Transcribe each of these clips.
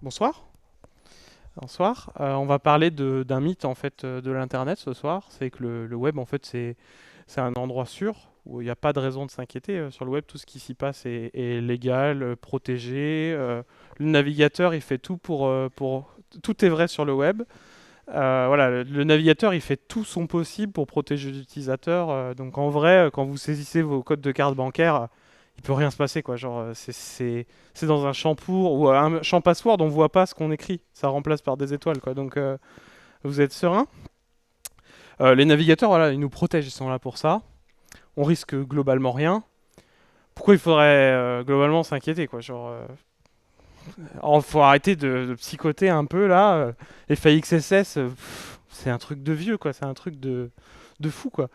Bonsoir. Bonsoir. On va parler d'un mythe en fait de l'internet ce soir. C'est que le web en fait c'est un endroit sûr où il n'y a pas de raison de s'inquiéter. Sur le web, tout ce qui s'y passe est légal, protégé. Le navigateur, il fait tout pour tout est vrai sur le web. Voilà, le navigateur, il fait tout son possible pour protéger l'utilisateur. Donc en vrai, quand vous saisissez vos codes de carte bancaire, il peut rien se passer quoi. Genre, c'est dans un champ pour ou un champ password, on voit pas ce qu'on écrit. Ça remplace par des étoiles quoi. Donc vous êtes serein. Les navigateurs, voilà, ils nous protègent, ils sont là pour ça. On risque globalement rien. Pourquoi il faudrait globalement s'inquiéter quoi. Genre, faut arrêter de psychoter un peu là. Les failles XSS, c'est un truc de vieux quoi. C'est un truc de fou quoi.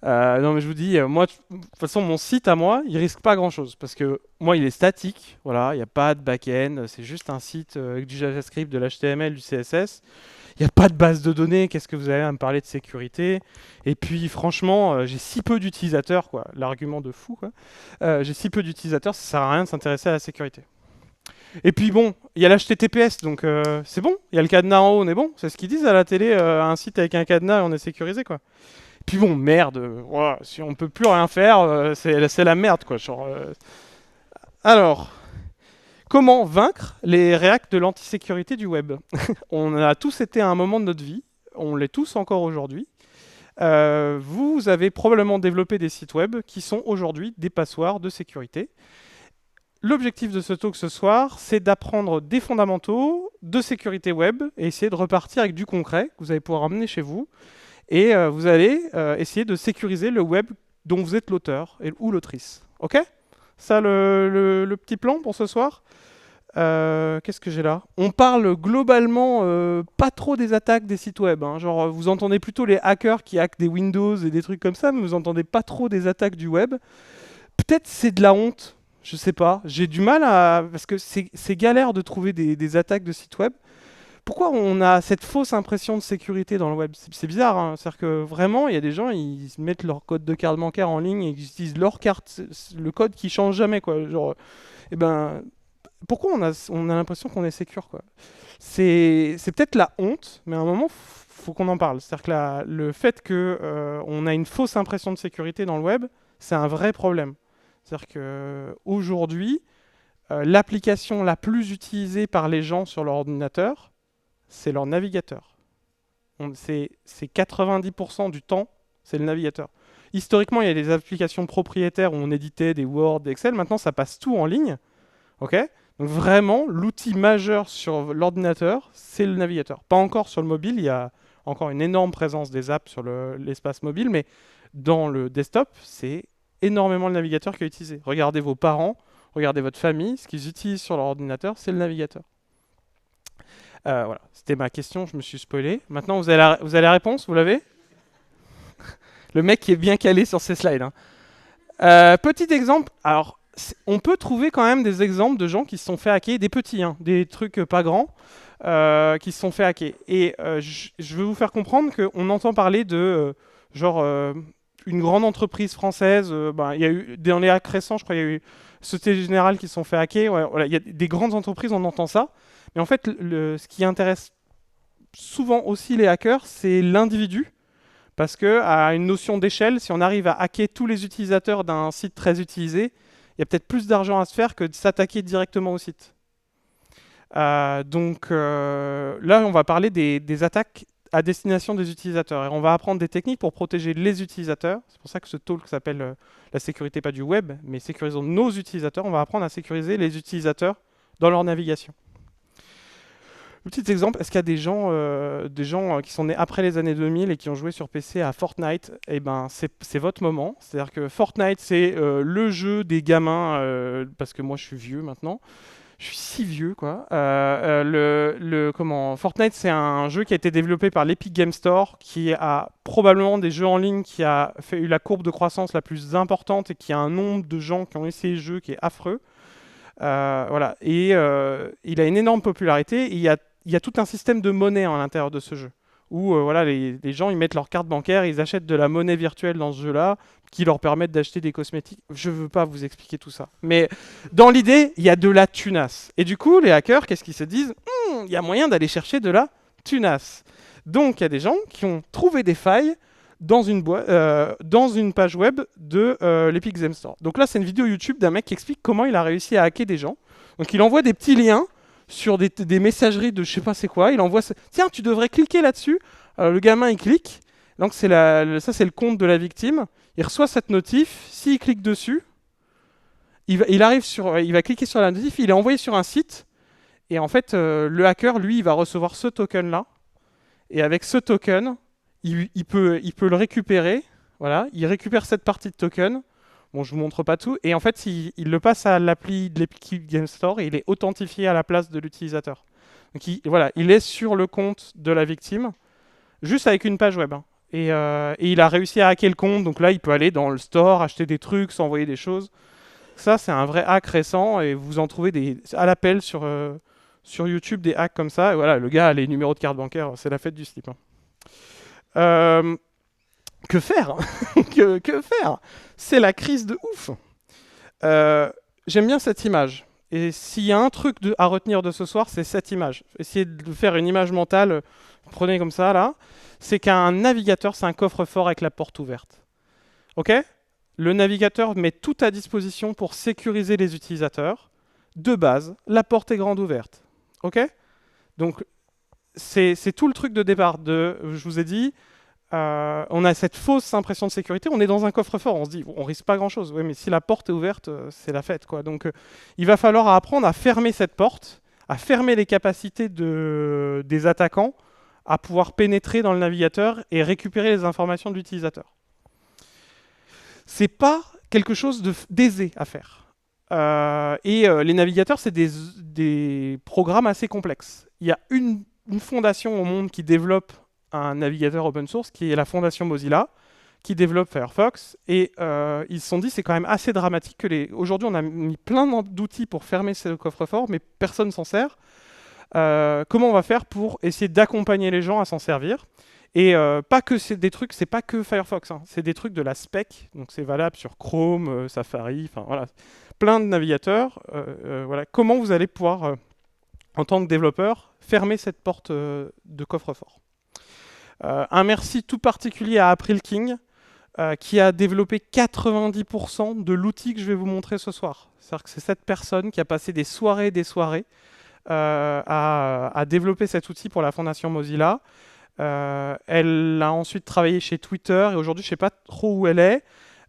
Non mais je vous dis, moi, de toute façon, mon site à moi, il risque pas grand-chose parce que moi, il est statique. Voilà, il n'y a pas de back-end. C'est juste un site avec du JavaScript, de l'HTML, du CSS. Il n'y a pas de base de données. Qu'est-ce que vous avez à me parler de sécurité? Et puis, franchement, j'ai si peu d'utilisateurs, quoi. L'argument de fou, quoi. J'ai si peu d'utilisateurs, ça sert à rien de s'intéresser à la sécurité. Et puis bon, il y a l'HTTPS, donc c'est bon. Il y a le cadenas en haut, on est bon. C'est ce qu'ils disent à la télé, un site avec un cadenas, on est sécurisé, quoi. Puis bon, merde, voilà, si on peut plus rien faire, c'est la merde, quoi. Genre, alors, comment vaincre les réacts de l'antisécurité du web? On a tous été à un moment de notre vie, on l'est tous encore aujourd'hui. Vous avez probablement développé des sites web qui sont aujourd'hui des passoires de sécurité. L'objectif de ce talk ce soir, c'est d'apprendre des fondamentaux de sécurité web et essayer de repartir avec du concret que vous allez pouvoir emmener chez vous. Et vous allez essayer de sécuriser le web dont vous êtes l'auteur ou l'autrice. Ok? Ça, le petit plan pour ce soir. Qu'est-ce que j'ai là? On parle globalement pas trop des attaques des sites web. Hein. Genre, vous entendez plutôt les hackers qui hackent des Windows et des trucs comme ça, mais vous entendez pas trop des attaques du web. Peut-être c'est de la honte. Je sais pas. J'ai du mal à... Parce que c'est galère de trouver des attaques de sites web. Pourquoi on a cette fausse impression de sécurité dans le web? C'est bizarre, hein. C'est-à-dire que vraiment, il y a des gens, ils mettent leur code de carte bancaire en ligne et ils utilisent leur carte, le code qui change jamais, quoi. Genre, eh ben, pourquoi on a l'impression qu'on est sécure, quoi? C'est peut-être la honte, mais à un moment, faut qu'on en parle. C'est-à-dire que le fait que on a une fausse impression de sécurité dans le web, c'est un vrai problème. C'est-à-dire que aujourd'hui, l'application la plus utilisée par les gens sur leur ordinateur, c'est leur navigateur. C'est 90% du temps, c'est le navigateur. Historiquement, il y a des applications propriétaires où on éditait des Word, des Excel. Maintenant, ça passe tout en ligne. Ok? Donc vraiment, l'outil majeur sur l'ordinateur, c'est le navigateur. Pas encore sur le mobile, il y a encore une énorme présence des apps sur l'espace mobile, mais dans le desktop, c'est énormément le navigateur qui est utilisé. Regardez vos parents, regardez votre famille, ce qu'ils utilisent sur leur ordinateur, c'est le navigateur. Voilà, c'était ma question, je me suis spoilé. Maintenant, vous avez la réponse, vous l'avez? Le mec qui est bien calé sur ces slides. Hein. Petit exemple, alors, on peut trouver quand même des exemples de gens qui se sont fait hacker, des petits, hein, des trucs pas grands, qui se sont fait hacker. Et je veux vous faire comprendre qu'on entend parler de, genre, une grande entreprise française, il y a eu, dans les hacks récents, je crois, il y a eu Société Générale qui se sont fait hacker, ouais, voilà, il y a des grandes entreprises, on entend ça. Mais en fait, ce qui intéresse souvent aussi les hackers, c'est l'individu. Parce qu'à une notion d'échelle, si on arrive à hacker tous les utilisateurs d'un site très utilisé, il y a peut-être plus d'argent à se faire que de s'attaquer directement au site. Donc là, on va parler des attaques à destination des utilisateurs. Et on va apprendre des techniques pour protéger les utilisateurs. C'est pour ça que ce talk s'appelle la sécurité pas du web, mais sécurisons nos utilisateurs. On va apprendre à sécuriser les utilisateurs dans leur navigation. Petit exemple, est-ce qu'il y a des gens qui sont nés après les années 2000 et qui ont joué sur PC à Fortnite? Eh ben, c'est votre moment. C'est-à-dire que Fortnite, c'est le jeu des gamins, parce que moi je suis vieux maintenant. Je suis si vieux, quoi. Fortnite, c'est un jeu qui a été développé par l'Epic Game Store, qui a probablement des jeux en ligne qui a eu la courbe de croissance la plus importante et qui a un nombre de gens qui ont essayé le jeu qui est affreux. Voilà. Et il a une énorme popularité. Et il y a tout un système de monnaie à l'intérieur de ce jeu. Où voilà, les gens ils mettent leur carte bancaire, ils achètent de la monnaie virtuelle dans ce jeu-là, qui leur permettent d'acheter des cosmétiques. Je ne veux pas vous expliquer tout ça. Mais dans l'idée, il y a de la tunasse. Et du coup, les hackers, qu'est-ce qu'ils se disent? il y a moyen d'aller chercher de la tunasse. Donc il y a des gens qui ont trouvé des failles dans une page web de l'Epic Game Store. Donc là, c'est une vidéo YouTube d'un mec qui explique comment il a réussi à hacker des gens. Donc il envoie des petits liens sur des messageries de je sais pas c'est quoi. Il envoie, tiens, tu devrais cliquer là-dessus. Le gamin, il clique. Donc ça, c'est le compte de la victime. Il reçoit cette notif. S'il clique dessus, il va cliquer sur la notif. Il est envoyé sur un site. Et en fait, le hacker, lui, il va recevoir ce token-là. Et avec ce token, il peut le récupérer. Voilà, il récupère cette partie de token. Bon, je vous montre pas tout. Et en fait, il le passe à l'appli de l'Epic Game Store et il est authentifié à la place de l'utilisateur. Donc voilà, il est sur le compte de la victime, juste avec une page web, hein. Et il a réussi à hacker le compte. Donc là, il peut aller dans le store, acheter des trucs, s'envoyer des choses. Ça, c'est un vrai hack récent. Et vous en trouvez à l'appel sur YouTube des hacks comme ça. Et voilà, le gars a les numéros de carte bancaire. C'est la fête du slip, hein. Que faire? que faire? C'est la crise de ouf. J'aime bien cette image. Et s'il y a un truc à retenir de ce soir, c'est cette image. Essayez de faire une image mentale. Prenez comme ça, là. C'est qu'un navigateur, c'est un coffre-fort avec la porte ouverte. OK? Le navigateur met tout à disposition pour sécuriser les utilisateurs. De base, la porte est grande ouverte. OK? Donc, c'est tout le truc de départ. Je vous ai dit, on a cette fausse impression de sécurité, on est dans un coffre-fort, on se dit, on risque pas grand-chose. Oui, mais si la porte est ouverte, c'est la fête, quoi. Donc, il va falloir apprendre à fermer cette porte, à fermer les capacités des attaquants, à pouvoir pénétrer dans le navigateur et récupérer les informations de l'utilisateur. C'est pas quelque chose d'aisé à faire. Les navigateurs, c'est des programmes assez complexes. Il y a une fondation au monde qui développe un navigateur open source, qui est la fondation Mozilla, qui développe Firefox. Et ils se sont dit, c'est quand même assez dramatique que aujourd'hui, on a mis plein d'outils pour fermer ce coffre-fort, mais personne ne s'en sert. Comment on va faire pour essayer d'accompagner les gens à s'en servir? Et pas que c'est des trucs, c'est pas que Firefox, hein, c'est des trucs de la spec, donc c'est valable sur Chrome, Safari, enfin voilà, plein de navigateurs. Voilà, comment vous allez pouvoir, en tant que développeur, fermer cette porte de coffre-fort? Un merci tout particulier à April King, qui a développé 90% de l'outil que je vais vous montrer ce soir. C'est-à-dire que c'est cette personne qui a passé des soirées et des soirées à développer cet outil pour la fondation Mozilla. Elle a ensuite travaillé chez Twitter et aujourd'hui je ne sais pas trop où elle est,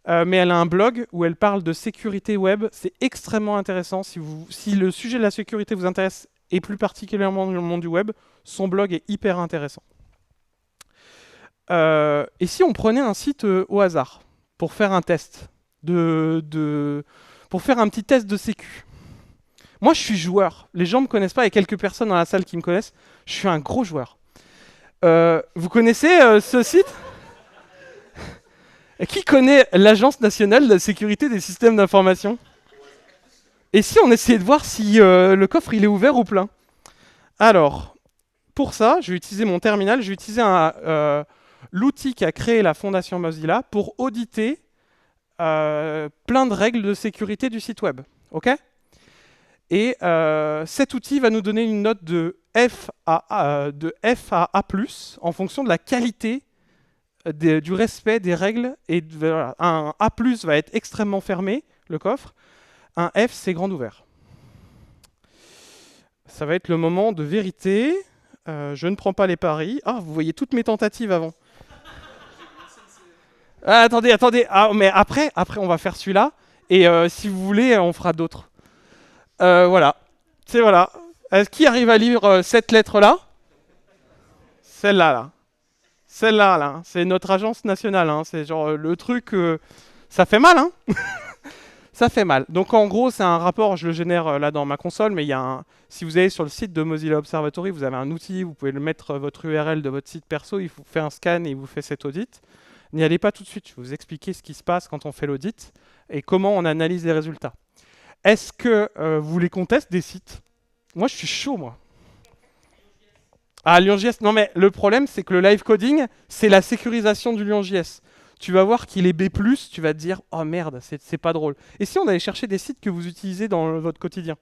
mais elle a un blog où elle parle de sécurité web. C'est extrêmement intéressant. Si le sujet de la sécurité vous intéresse et plus particulièrement dans le monde du web, son blog est hyper intéressant. Et si on prenait un site au hasard pour faire un test, pour faire un petit test de sécu? Moi je suis joueur, les gens ne me connaissent pas, il y a quelques personnes dans la salle qui me connaissent, je suis un gros joueur. Vous connaissez ce site? Qui connaît l'Agence nationale de la sécurité des systèmes d'information? Et si on essayait de voir si le coffre il est ouvert ou plein? Alors, pour ça, je vais utiliser mon terminal, je vais utiliser l'outil qu'a créé la fondation Mozilla pour auditer plein de règles de sécurité du site web. OK? Et cet outil va nous donner une note de F à A+, en fonction de la qualité du respect des règles. Et voilà, un A+, va être extrêmement fermé, le coffre. Un F, c'est grand ouvert. Ça va être le moment de vérité. Je ne prends pas les paris. Ah, vous voyez toutes mes tentatives avant. Ah, attendez. Ah, mais après, on va faire celui-là. Et si vous voulez, on fera d'autres. Voilà. C'est voilà. Qui arrive à lire cette lettre-là? Celle-là, là. Celle-là, là. C'est notre agence nationale, hein. C'est genre le truc... ça fait mal, hein. Ça fait mal. Donc en gros, c'est un rapport, je le génère là dans ma console, mais si vous allez sur le site de Mozilla Observatory, vous avez un outil, vous pouvez le mettre votre URL de votre site perso, il vous fait un scan et il vous fait cet audit. N'y allez pas tout de suite, je vais vous expliquer ce qui se passe quand on fait l'audit et comment on analyse les résultats. Est-ce que vous voulez qu'on teste des sites? Moi, je suis chaud, moi. Ah, LionJS, non mais le problème, c'est que le live coding, c'est la sécurisation du LionJS. Tu vas voir qu'il est B+, tu vas te dire « Oh merde, c'est pas drôle ». Et si on allait chercher des sites que vous utilisez dans votre quotidien?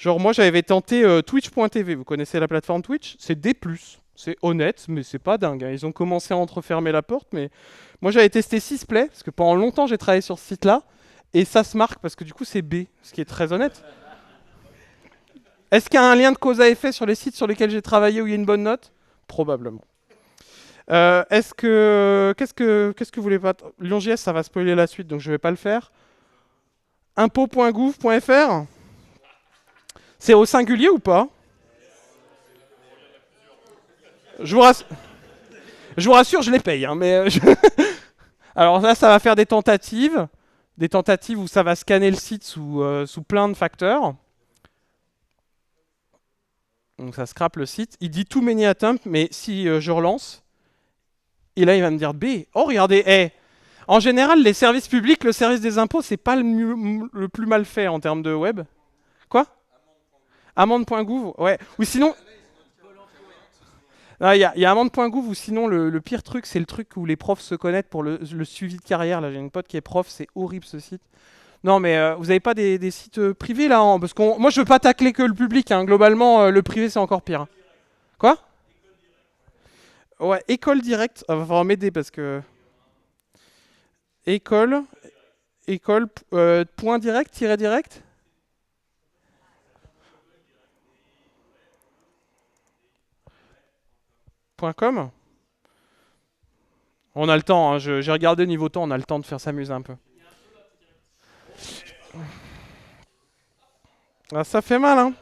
Genre moi j'avais tenté Twitch.tv, vous connaissez la plateforme Twitch? C'est D+. C'est honnête, mais c'est pas dingue, hein. Ils ont commencé à entrefermer la porte, mais moi j'avais testé Sysplay, parce que pendant longtemps j'ai travaillé sur ce site-là, et ça se marque parce que du coup c'est B, ce qui est très honnête. Est-ce qu'il y a un lien de cause à effet sur les sites sur lesquels j'ai travaillé où il y a une bonne note? Probablement. Qu'est-ce que vous voulez pas? Lyon.js, ça va spoiler la suite, donc je vais pas le faire. Impôt.gouv.fr, c'est au singulier ou pas? Je vous, rass- je vous rassure, je les paye, hein, mais alors là, ça va faire des tentatives où ça va scanner le site sous plein de facteurs. Donc ça scrape le site. Il dit too many attempts, mais si je relance, et là il va me dire B. Oh regardez, en général, les services publics, le service des impôts, c'est pas le plus mal fait en termes de web. Quoi? Amende.gouv, ouais. Ou sinon, il y a amende.gouv ou sinon le pire truc, c'est le truc où les profs se connectent pour le suivi de carrière. Là, j'ai une pote qui est prof, c'est horrible ce site. Non, mais vous avez pas des sites privés là, hein, parce que moi je veux pas tacler que le public, hein. Globalement, le privé c'est encore pire, hein. Quoi? Ouais, école directe, va falloir m'aider parce que école, école, point direct, tiret direct. Point .com. On a le temps, hein, j'ai regardé niveau temps, on a le temps de faire s'amuser un peu. Ah, ça fait mal, hein.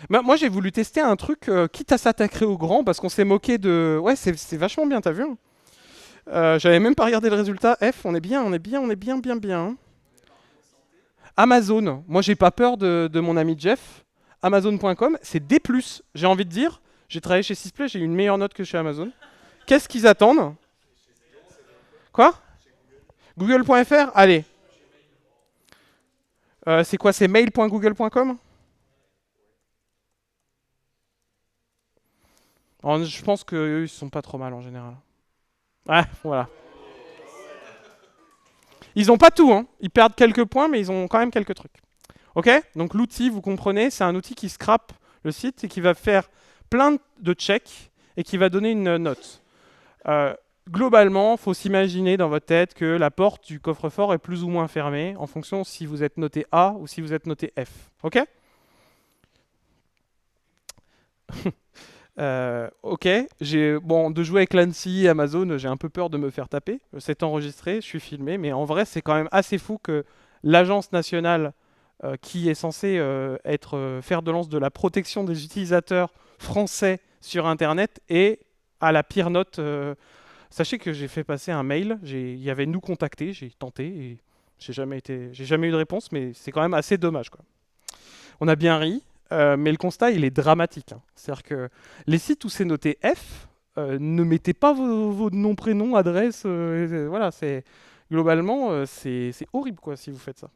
Bah, moi j'ai voulu tester un truc, quitte à s'attaquer au grand, parce qu'on s'est moqué de. Ouais, c'est vachement bien, t'as vu, hein. J'avais même pas regardé le résultat. F, on est bien, on est bien, on est bien, bien, bien, hein. Amazon, moi j'ai pas peur de mon ami Jeff. Amazon.com, c'est D+, j'ai envie de dire. J'ai travaillé chez Sysplay, j'ai eu une meilleure note que chez Amazon. Qu'est-ce qu'ils attendent? Quoi? Google.fr. Allez. C'est quoi? C'est mail.google.com. Je pense qu'eux, ils sont pas trop mal en général. Ah, voilà. Ils ont pas tout, hein. Ils perdent quelques points, mais ils ont quand même quelques trucs. Ok? Donc l'outil, vous comprenez, c'est un outil qui scrape le site et qui va faire plein de checks et qui va donner une note. Euh, Globalement, il faut s'imaginer dans votre tête que la porte du coffre-fort est plus ou moins fermée en fonction si vous êtes noté A ou si vous êtes noté F. Ok? Ok. Bon, de jouer avec l'ANSI, Amazon, j'ai un peu peur de me faire taper. C'est enregistré, je suis filmé, mais en vrai, c'est quand même assez fou que l'agence nationale qui est censée être fer de lance de la protection des utilisateurs français sur Internet ait à la pire note. Sachez que j'ai fait passer un mail, il y avait nous contacter, j'ai tenté et j'ai jamais eu de réponse, mais c'est quand même assez dommage, quoi. On a bien ri, mais le constat il est dramatique, hein. C'est-à-dire que les sites où c'est noté F, ne mettez pas vos noms, prénoms, adresses, voilà, c'est globalement c'est horrible quoi si vous faites ça.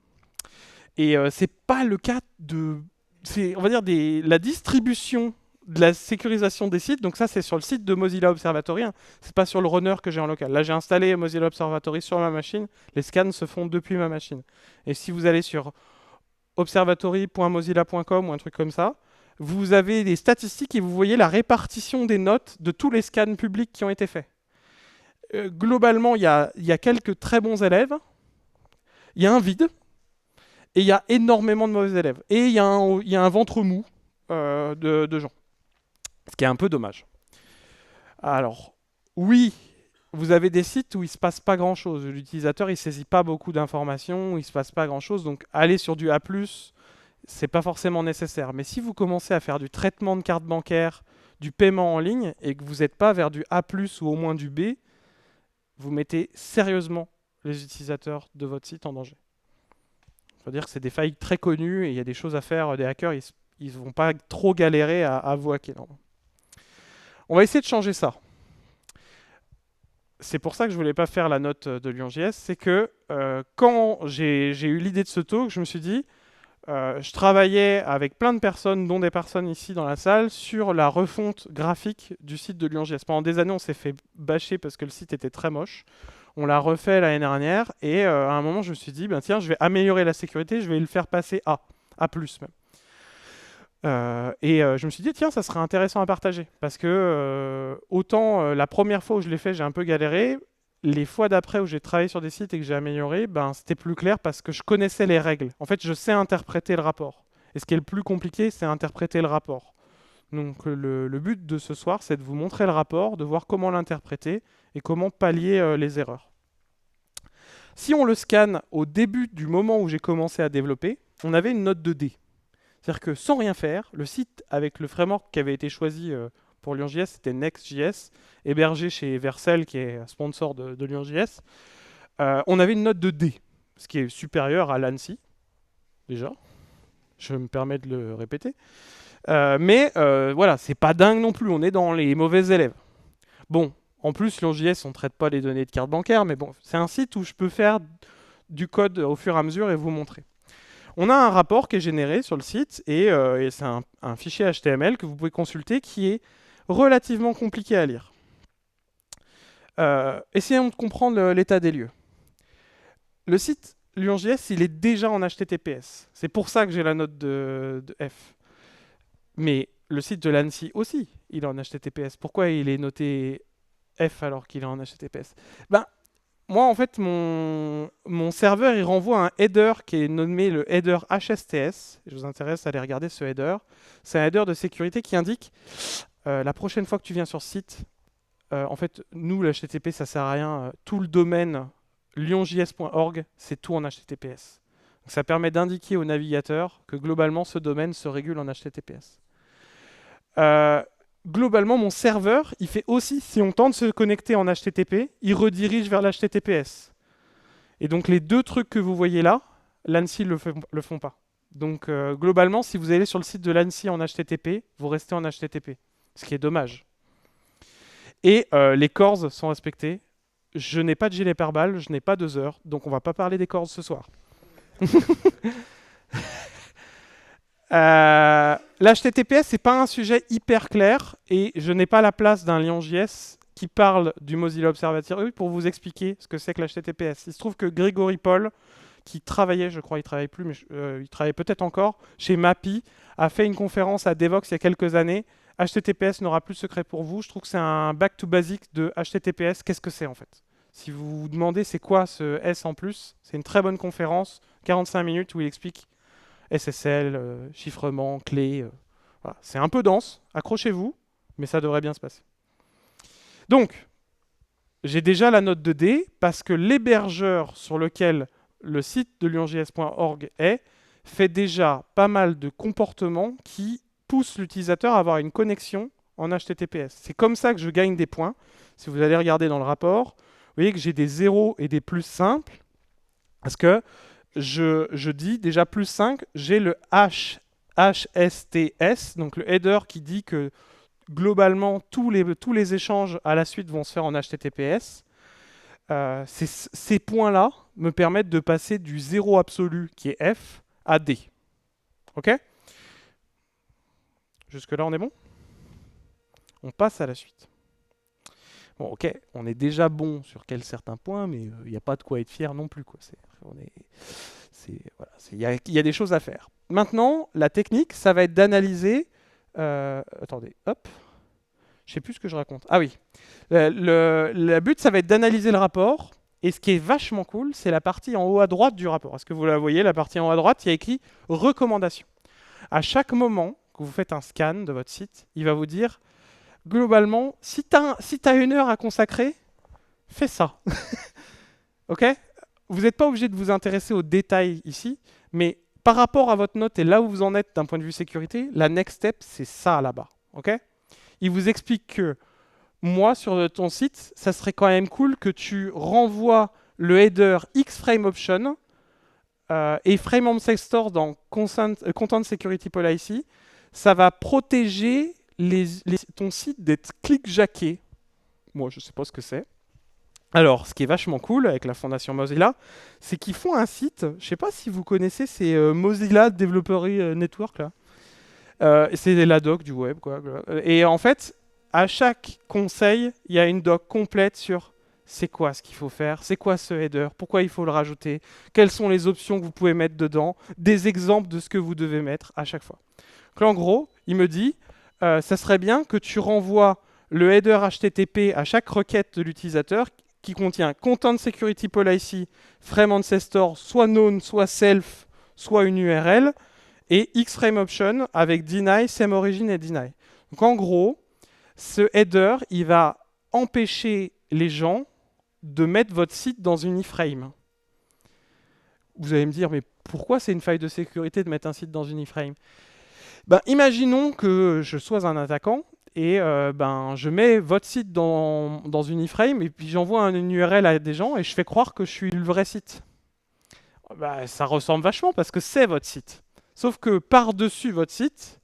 Et c'est pas le cas de, c'est on va dire la distribution de la sécurisation des sites. Donc ça c'est sur le site de Mozilla Observatory, hein. C'est pas sur le runner que j'ai en local. Là j'ai installé Mozilla Observatory sur ma machine. Les scans se font depuis ma machine. Et si vous allez sur observatory.mozilla.com ou un truc comme ça, vous avez des statistiques et vous voyez la répartition des notes de tous les scans publics qui ont été faits. Globalement, il y a quelques très bons élèves, il y a un vide, et il y a énormément de mauvais élèves. Et il y a un ventre mou de gens, ce qui est un peu dommage. Alors, oui, vous avez des sites où il ne se passe pas grand-chose. L'utilisateur, il ne saisit pas beaucoup d'informations, où il ne se passe pas grand-chose. Donc, aller sur du A+, c'est pas forcément nécessaire. Mais si vous commencez à faire du traitement de carte bancaire, du paiement en ligne, et que vous n'êtes pas vers du A+, ou au moins du B, vous mettez sérieusement les utilisateurs de votre site en danger. Il faut dire que c'est des failles très connues, et il y a des choses à faire. Des hackers, ils ne vont pas trop galérer à vous hacker. Non. On va essayer de changer ça. C'est pour ça que je voulais pas faire la note de Lyon.js, c'est que quand j'ai eu l'idée de ce talk, je me suis dit, je travaillais avec plein de personnes, dont des personnes ici dans la salle, sur la refonte graphique du site de Lyon.js. Pendant des années, on s'est fait bâcher parce que le site était très moche. On l'a refait l'année dernière et à un moment, je me suis dit, ben, tiens, je vais améliorer la sécurité, je vais le faire passer A+, même. Je me suis dit, tiens, ça serait intéressant à partager. Parce que autant la première fois où je l'ai fait, j'ai un peu galéré. Les fois d'après où j'ai travaillé sur des sites et que j'ai amélioré, ben, c'était plus clair parce que je connaissais les règles. En fait, je sais interpréter le rapport. Et ce qui est le plus compliqué, c'est interpréter le rapport. Donc le but de ce soir, c'est de vous montrer le rapport, de voir comment l'interpréter et comment pallier les erreurs. Si on le scanne au début du moment où j'ai commencé à développer, on avait une note de D. C'est-à-dire que sans rien faire, le site avec le framework qui avait été choisi pour Lyon.js, c'était Next.js, hébergé chez Vercel, qui est sponsor de Lyon.js. On avait une note de D, ce qui est supérieur à l'ANSI, déjà. Je me permets de le répéter. Mais voilà, c'est pas dingue non plus, on est dans les mauvais élèves. Bon, en plus, Lyon.js, on ne traite pas les données de carte bancaire, mais bon, c'est un site où je peux faire du code au fur et à mesure et vous montrer. On a un rapport qui est généré sur le site et c'est un fichier HTML que vous pouvez consulter qui est relativement compliqué à lire. Essayons de comprendre l'état des lieux. Le site Lyon.js, il est déjà en HTTPS. C'est pour ça que j'ai la note de F. Mais le site de l'ANSI aussi, il est en HTTPS. Pourquoi il est noté F alors qu'il est en HTTPS? Ben, moi, en fait, mon serveur, il renvoie un header qui est nommé le header HSTS. Je vous intéresse à aller regarder ce header. C'est un header de sécurité qui indique la prochaine fois que tu viens sur ce site, en fait, nous, le HTTP, ça sert à rien. Tout le domaine lyonjs.org, c'est tout en HTTPS. Donc, ça permet d'indiquer au navigateur que globalement, ce domaine se régule en HTTPS. Globalement, mon serveur, il fait aussi, si on tente de se connecter en HTTP, il redirige vers l'HTTPS. Et donc les deux trucs que vous voyez là, l'ANSI ne le font pas. Donc globalement, si vous allez sur le site de l'ANSI en HTTP, vous restez en HTTP, ce qui est dommage. Et les cores sont respectés. Je n'ai pas de gilet pare-balles, je n'ai pas 2 heures, donc on va pas parler des cores ce soir. L'HTTPS, c'est pas un sujet hyper clair et je n'ai pas la place d'un Lyon.js qui parle du Mozilla Observatory pour vous expliquer ce que c'est que l'HTTPS. Il se trouve que Grégory Paul, qui travaillait, je crois, il travaille plus, mais il travaille peut-être encore, chez MAPI, a fait une conférence à Devox il y a quelques années. HTTPS n'aura plus de secret pour vous. Je trouve que c'est un back to basic de HTTPS. Qu'est-ce que c'est en fait? Si vous vous demandez c'est quoi ce S en plus, c'est une très bonne conférence, 45 minutes où il explique SSL, chiffrement, clé. Voilà. C'est un peu dense, accrochez-vous, mais ça devrait bien se passer. Donc, j'ai déjà la note de D parce que l'hébergeur sur lequel le site de lyonjs.org est fait déjà pas mal de comportements qui poussent l'utilisateur à avoir une connexion en HTTPS. C'est comme ça que je gagne des points. Si vous allez regarder dans le rapport, vous voyez que j'ai des 0 et des plus simples parce que je dis déjà plus 5, j'ai le HSTS, donc le header qui dit que globalement tous les échanges à la suite vont se faire en HTTPS. Ces points-là me permettent de passer du 0 absolu qui est F à D. Ok? Jusque-là, on est bon? On passe à la suite. Bon, ok, on est déjà bon sur certains points, mais il n'y a pas de quoi être fier non plus, quoi. Il y a des choses à faire. Maintenant, la technique, ça va être d'analyser... attendez, hop. Je ne sais plus ce que je raconte. Ah oui. Le but, ça va être d'analyser le rapport. Et ce qui est vachement cool, c'est la partie en haut à droite du rapport. Est-ce que vous la voyez, la partie en haut à droite, il y a écrit « Recommandations ». À chaque moment que vous faites un scan de votre site, il va vous dire, globalement, si tu as 1 heure à consacrer, fais ça. Ok? Vous n'êtes pas obligé de vous intéresser aux détails ici, mais par rapport à votre note et là où vous en êtes d'un point de vue sécurité, la next step, c'est ça là-bas. Ok? Il vous explique que moi, sur ton site, ça serait quand même cool que tu renvoies le header XFrameOption et Frame Ancestor dans Content Security Policy. Ça va protéger ton site d'être clickjacké. Moi, je ne sais pas ce que c'est. Alors, ce qui est vachement cool avec la fondation Mozilla, c'est qu'ils font un site, je ne sais pas si vous connaissez, c'est Mozilla Developer Network, là. C'est la doc du web, quoi. Et en fait, à chaque conseil, il y a une doc complète sur c'est quoi ce qu'il faut faire, c'est quoi ce header, pourquoi il faut le rajouter, quelles sont les options que vous pouvez mettre dedans, des exemples de ce que vous devez mettre à chaque fois. Donc là, en gros, il me dit, ça serait bien que tu renvoies le header HTTP à chaque requête de l'utilisateur qui contient Content Security Policy, Frame Ancestor, soit known, soit self, soit une URL, et Xframe Option avec deny, same origin et deny. Donc en gros, ce header, il va empêcher les gens de mettre votre site dans une iframe. Vous allez me dire, mais pourquoi c'est une faille de sécurité de mettre un site dans une iframe? Ben, imaginons que je sois un attaquant et je mets votre site dans une iframe et puis j'envoie une URL à des gens et je fais croire que je suis le vrai site. Ben, ça ressemble vachement parce que c'est votre site. Sauf que par-dessus votre site,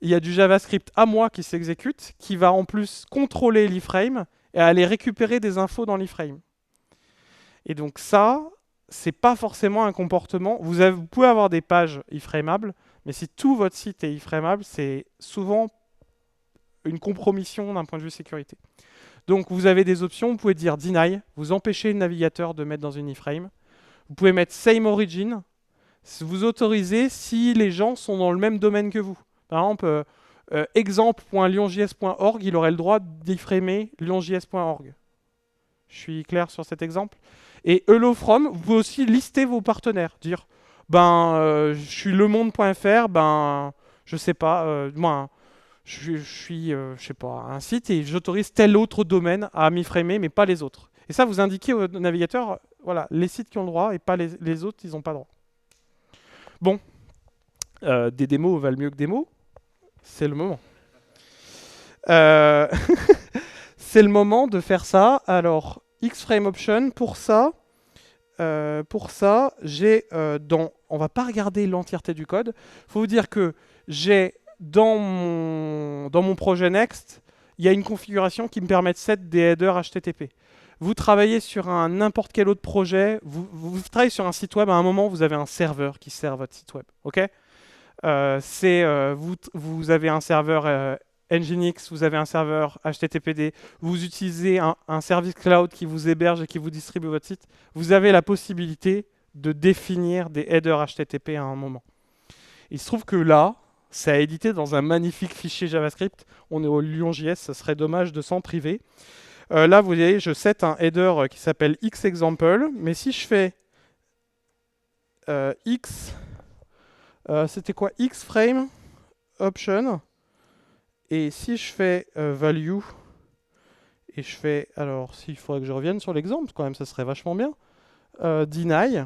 il y a du JavaScript à moi qui s'exécute, qui va en plus contrôler l'iframe et aller récupérer des infos dans l'iframe. Et donc ça, c'est pas forcément un comportement. Vous pouvez avoir des pages iframables, mais si tout votre site est iframable, c'est souvent une compromission d'un point de vue sécurité. Donc vous avez des options, vous pouvez dire deny, vous empêchez le navigateur de mettre dans une iframe. Vous pouvez mettre same origin, vous autorisez si les gens sont dans le même domaine que vous. Par exemple, exemple.lyonjs.org, il aurait le droit d'iframer lyonjs.org. Je suis clair sur cet exemple. Et hello from, vous pouvez aussi lister vos partenaires. Dire, je suis lemonde.fr, je sais pas, moi, je suis, je sais pas, un site et j'autorise tel autre domaine à m'iframer, mais pas les autres. Et ça, vous indiquez au navigateur, voilà, les sites qui ont le droit et pas les autres, ils n'ont pas le droit. Bon, des démos valent mieux que des mots. C'est le moment. C'est le moment de faire ça. Alors, Xframe Option, pour ça, j'ai on va pas regarder l'entièreté du code. Il faut vous dire que j'ai dans mon projet Next, il y a une configuration qui me permet de set des headers HTTP. Vous travaillez sur n'importe quel autre projet, vous travaillez sur un site web, à un moment, vous avez un serveur qui sert votre site web. Ok, vous avez un serveur Nginx, vous avez un serveur HTTPD, vous utilisez un service cloud qui vous héberge et qui vous distribue votre site, vous avez la possibilité de définir des headers HTTP à un moment. Il se trouve que là, c'est à éditer dans un magnifique fichier JavaScript. On est au Lyon.js, ça serait dommage de s'en priver. Là, vous voyez, je set un header qui s'appelle xExample, mais si je fais c'était quoi? Xframe option. Et si je fais value, et je fais, alors s'il faudrait que je revienne sur l'exemple, quand même, ça serait vachement bien. Deny,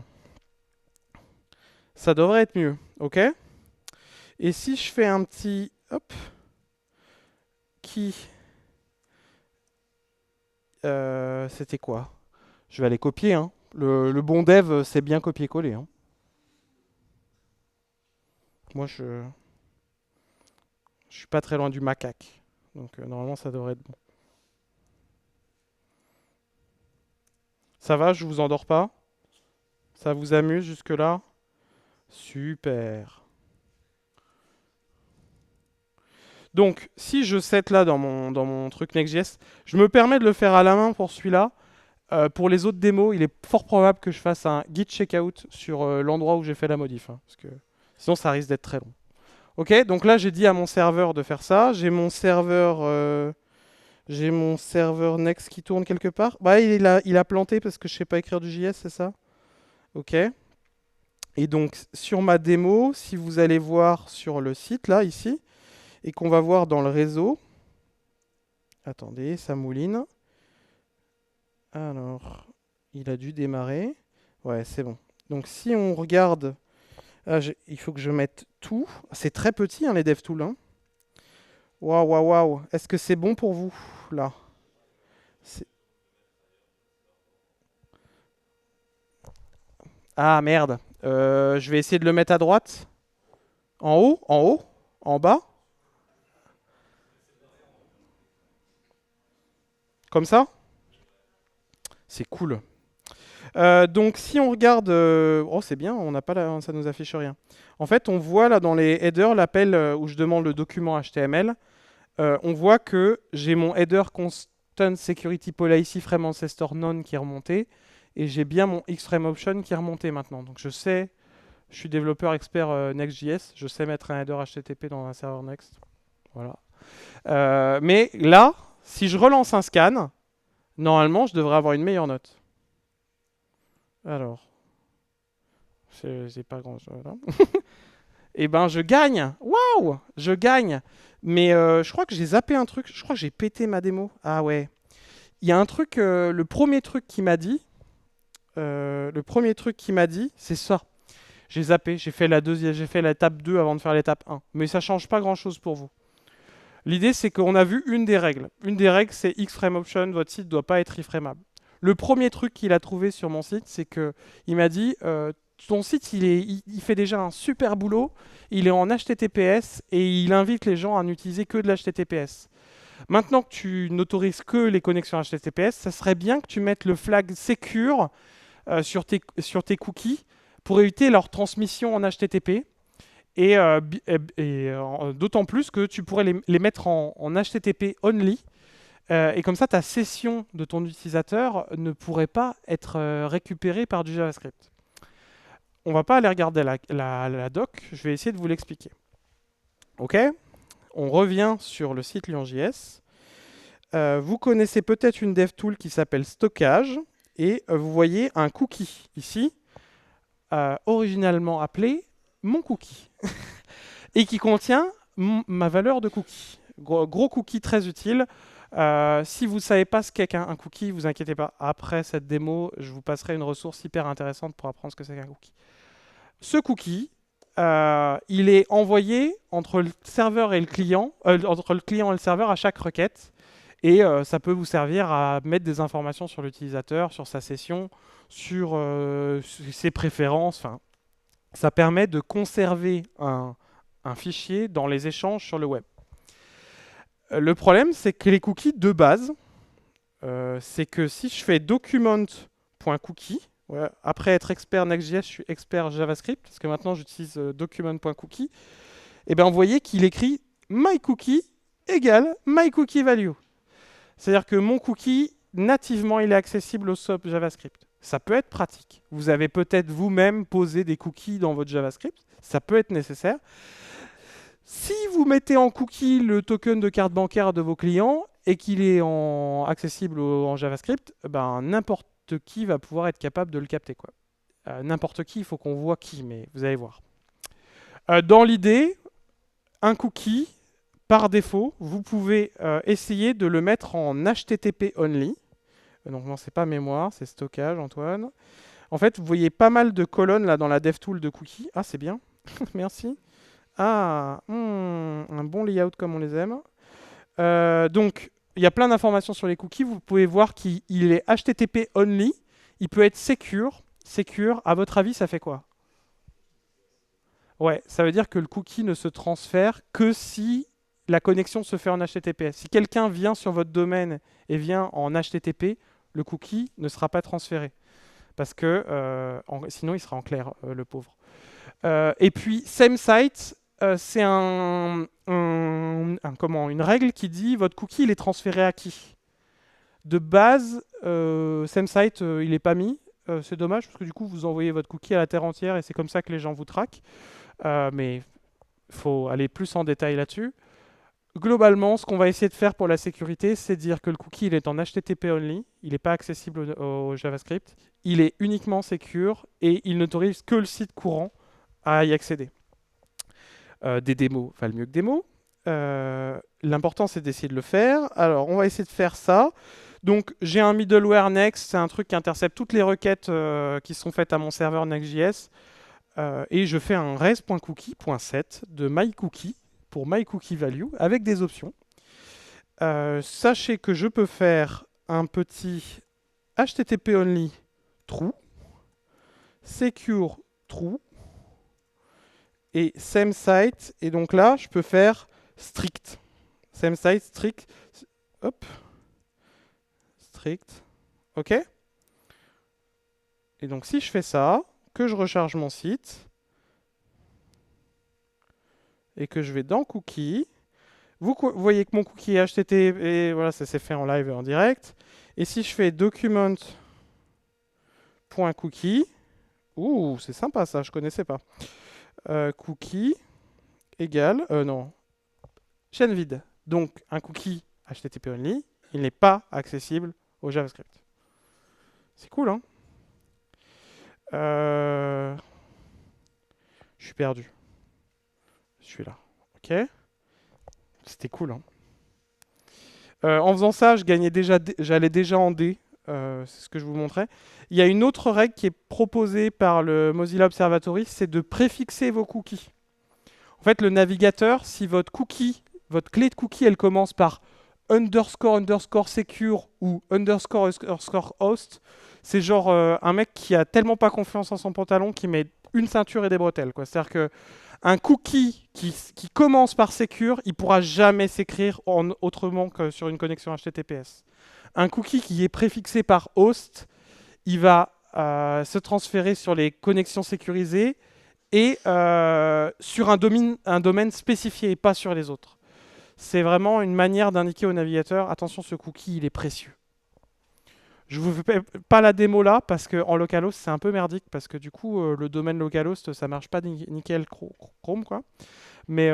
ça devrait être mieux, ok? Et si je fais un petit, hop, c'était quoi? Je vais aller copier, hein. Le bon dev, c'est bien copier-coller, hein. Moi, je suis pas très loin du macaque. Donc normalement, ça devrait être bon. Ça va, je vous endors pas? Ça vous amuse jusque-là? Super. Donc, si je set là dans mon truc Next.js, je me permets de le faire à la main pour celui-là. Pour les autres démos, il est fort probable que je fasse un git checkout sur l'endroit où j'ai fait la modif. Hein, parce que sinon, ça risque d'être très long. Ok, donc là, j'ai dit à mon serveur de faire ça. J'ai mon serveur Next qui tourne quelque part. Bah, il a planté parce que je sais pas écrire du JS, c'est ça? Ok. Et donc, sur ma démo, si vous allez voir sur le site, là, ici, et qu'on va voir dans le réseau. Attendez, ça mouline. Alors, il a dû démarrer. Ouais, c'est bon. Donc, si on regarde... il faut que je mette tout. C'est très petit, hein, les DevTools. Hein. Waouh, waouh, waouh. Est-ce que c'est bon pour vous, là? Ah, merde. Je vais essayer de le mettre à droite. En haut? En haut? En bas? Comme ça? C'est cool. Donc si on regarde, oh c'est bien, on n'a pas ça nous affiche rien. En fait, on voit là dans les headers l'appel où je demande le document HTML. On voit que j'ai mon header ton security policy frame ancestor none qui est remonté, et j'ai bien mon xframe option qui est remonté maintenant. Donc je sais, je suis développeur expert Next.js, je sais mettre un header HTTP dans un serveur Next. Voilà. Mais là, si je relance un scan, normalement, je devrais avoir une meilleure note. Alors, j'ai pas grand-chose là. Et ben, je gagne. Waouh, je gagne. Mais je crois que j'ai zappé un truc. Je crois que j'ai pété ma démo. Ah ouais. Il y a un truc. Le premier truc qui m'a dit. C'est ça. J'ai zappé. J'ai fait la deuxième. J'ai fait l'étape 2 avant de faire l'étape 1. Mais ça change pas grand-chose pour vous. L'idée, c'est qu'on a vu une des règles. Une des règles, c'est xFrame option. Votre site doit pas être iframeable. Le premier truc qu'il a trouvé sur mon site, c'est que il m'a dit ton site, il fait déjà un super boulot. Il est en HTTPS et il invite les gens à n'utiliser que de l'HTTPS. Maintenant que tu n'autorises que les connexions HTTPS, ça serait bien que tu mettes le flag secure sur tes cookies pour éviter leur transmission en HTTP. D'autant plus que tu pourrais les mettre en HTTP only. Et comme ça, ta session de ton utilisateur ne pourrait pas être récupérée par du JavaScript. On va pas aller regarder la doc, je vais essayer de vous l'expliquer. Ok, on revient sur le site Lyon.js. Vous connaissez peut-être une DevTool qui s'appelle Stockage, et vous voyez un cookie ici, originalement appelé mon cookie, et qui contient ma valeur de cookie. Gros cookie très utile. Si vous ne savez pas ce qu'est un cookie, vous inquiétez pas. Après cette démo, je vous passerai une ressource hyper intéressante pour apprendre ce que c'est qu'un cookie. Ce cookie, il est envoyé entre le serveur et le client, entre le client et le serveur à chaque requête. Et ça peut vous servir à mettre des informations sur l'utilisateur, sur sa session, sur ses préférences. Enfin, ça permet de conserver un fichier dans les échanges sur le web. Le problème, c'est que les cookies de base, c'est que si je fais document.cookie, ouais, après être expert Next.js, je suis expert JavaScript, parce que maintenant j'utilise document.cookie, et bien vous voyez qu'il écrit myCookie égale myCookieValue. C'est-à-dire que mon cookie, nativement, il est accessible au SOAP JavaScript. Ça peut être pratique. Vous avez peut-être vous-même posé des cookies dans votre JavaScript. Ça peut être nécessaire. Si vous mettez en cookie le token de carte bancaire de vos clients et qu'il est accessible en JavaScript, ben, n'importe qui va pouvoir être capable de le capter, quoi. N'importe qui, il faut qu'on voit qui, mais vous allez voir. Dans l'idée, un cookie, par défaut, vous pouvez essayer de le mettre en HTTP only. Donc non, c'est pas mémoire, c'est stockage, Antoine. En fait, vous voyez pas mal de colonnes là dans la DevTool de cookies. Ah, c'est bien. Merci. Ah, un bon layout comme on les aime. Donc, il y a plein d'informations sur les cookies. Vous pouvez voir qu'il est HTTP only. Il peut être secure. Secure, à votre avis, ça fait quoi? Ouais, ça veut dire que le cookie ne se transfère que si la connexion se fait en HTTPS. Si quelqu'un vient sur votre domaine et vient en HTTP, le cookie ne sera pas transféré. Parce que sinon, il sera en clair, le pauvre. Et puis, same site, c'est une règle qui dit votre cookie il est transféré à qui? De base, same site il n'est pas mis. C'est dommage parce que du coup vous envoyez votre cookie à la terre entière et c'est comme ça que les gens vous traquent. Mais il faut aller plus en détail là-dessus. Globalement, ce qu'on va essayer de faire pour la sécurité, c'est de dire que le cookie il est en HTTP only, il n'est pas accessible au JavaScript, il est uniquement secure et il n'autorise que le site courant à y accéder. Des démos valent mieux que des mots. L'important, c'est d'essayer de le faire. Alors, on va essayer de faire ça. Donc, j'ai un middleware Next, c'est un truc qui intercepte toutes les requêtes qui sont faites à mon serveur Next.js. Et je fais un res.cookie.set de myCookie pour myCookieValue avec des options. Sachez que je peux faire un petit HTTP only true, secure true, et same site. Et donc là, je peux faire strict. Same site, strict. Hop. Strict. OK. Et donc si je fais ça, que je recharge mon site, et que je vais dans Cookie, Vous voyez que mon cookie est HTTP, et voilà, ça s'est fait en live et en direct. Et si je fais document.cookie, ouh, c'est sympa ça, je connaissais pas. Cookie égale, non, chaîne vide. Donc un cookie HTTP only, il n'est pas accessible au JavaScript. C'est cool, hein? Je suis perdu. Je suis là. Ok. C'était cool, hein? En faisant ça, j'allais déjà en D. C'est ce que je vous montrais. Il y a une autre règle qui est proposée par le Mozilla Observatory, c'est de préfixer vos cookies. En fait, le navigateur, si votre clé de cookie, elle commence par underscore underscore secure ou underscore underscore host, c'est genre un mec qui a tellement pas confiance en son pantalon qu'il met une ceinture et des bretelles, quoi. C'est-à-dire que un cookie qui commence par secure, il pourra jamais s'écrire autrement que sur une connexion HTTPS. Un cookie qui est préfixé par host, il va se transférer sur les connexions sécurisées et sur un domaine spécifié et pas sur les autres. C'est vraiment une manière d'indiquer au navigateur, attention, ce cookie, il est précieux. Je ne vous fais pas la démo là, parce qu'en localhost, c'est un peu merdique, parce que du coup, le domaine localhost, ça marche pas nickel Chrome, quoi. Mais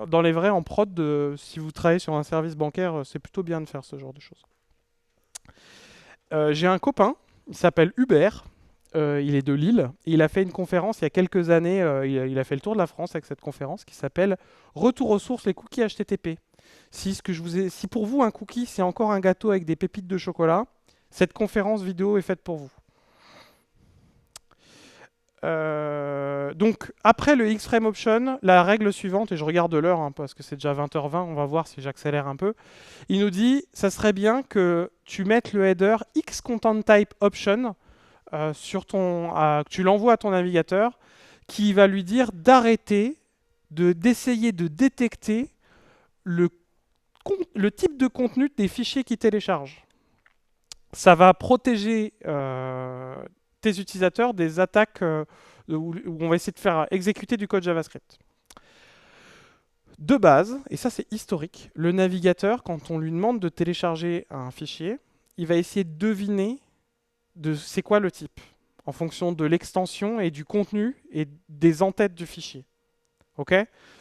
dans les vrais, en prod, si vous travaillez sur un service bancaire, c'est plutôt bien de faire ce genre de choses. J'ai un copain, il s'appelle Hubert, il est de Lille, et il a fait une conférence il y a quelques années, il a fait le tour de la France avec cette conférence qui s'appelle Retour aux sources, les cookies HTTP. Si pour vous un cookie c'est encore un gâteau avec des pépites de chocolat, cette conférence vidéo est faite pour vous. Donc après le X-Frame Option, la règle suivante, et je regarde l'heure hein, parce que c'est déjà 20h20, on va voir si j'accélère un peu. Il nous dit, ça serait bien que tu mettes le header XContentType Option que tu l'envoies à ton navigateur, qui va lui dire d'arrêter d'essayer de détecter le type de contenu des fichiers qu'il télécharge. Ça va protéger tes utilisateurs des attaques où on va essayer de faire exécuter du code JavaScript. De base, et ça c'est historique, le navigateur, quand on lui demande de télécharger un fichier, il va essayer de deviner c'est quoi le type, en fonction de l'extension et du contenu et des entêtes du fichier. Ok ?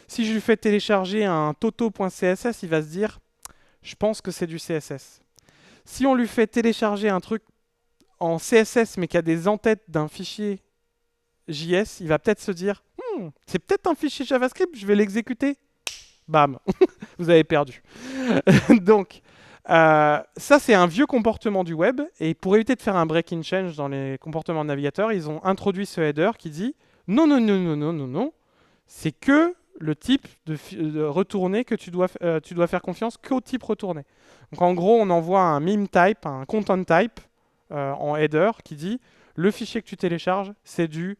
Si je lui fais télécharger un toto.css, il va se dire, je pense que c'est du CSS. Si on lui fait télécharger un truc en CSS mais qui a des entêtes d'un fichier JS, il va peut-être se dire, c'est peut-être un fichier JavaScript, je vais l'exécuter. Bam, vous avez perdu. Donc, ça, c'est un vieux comportement du web. Et pour éviter de faire un break-in change dans les comportements de navigateur, ils ont introduit ce header qui dit non, non, non, non, non, non, non. C'est que le type de retourné que tu dois faire confiance qu'au type retourné. Donc en gros, on envoie un meme type, un content type en header qui dit le fichier que tu télécharges, c'est du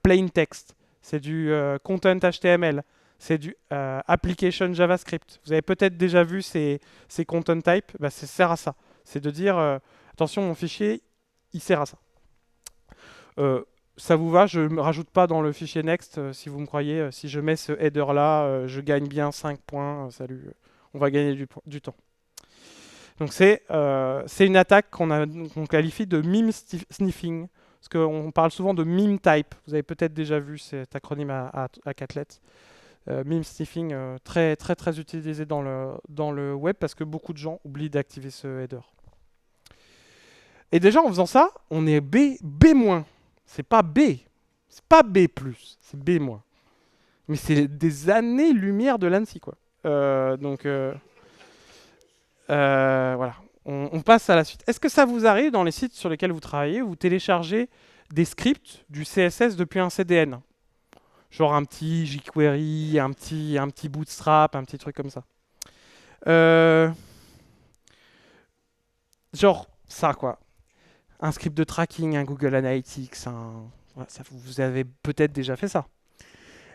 plain text, c'est du content HTML, c'est du application JavaScript. Vous avez peut-être déjà vu ces content types, bah, ça sert à ça. C'est de dire, attention, mon fichier, il sert à ça. Ça vous va, je ne me rajoute pas dans le fichier next, si vous me croyez. Si je mets ce header-là, je gagne bien 5 points. Salut, on va gagner du temps. Donc c'est une attaque qu'on qualifie de meme sniffing. Parce qu'on parle souvent de meme type. Vous avez peut-être déjà vu cet acronyme à 4 lettres. Meme sniffing, très, très, très utilisé dans le web parce que beaucoup de gens oublient d'activer ce header. Et déjà, en faisant ça, on est B-. C'est pas B. C'est pas B+, c'est B-. Mais c'est des années-lumière de l'ANSI, quoi. Voilà. On passe à la suite. Est-ce que ça vous arrive dans les sites sur lesquels vous travaillez, vous téléchargez des scripts du CSS depuis un CDN? Genre un petit jQuery, un petit Bootstrap, un petit truc comme ça. Genre ça, quoi. Un script de tracking, un Google Analytics, voilà, vous avez peut-être déjà fait ça.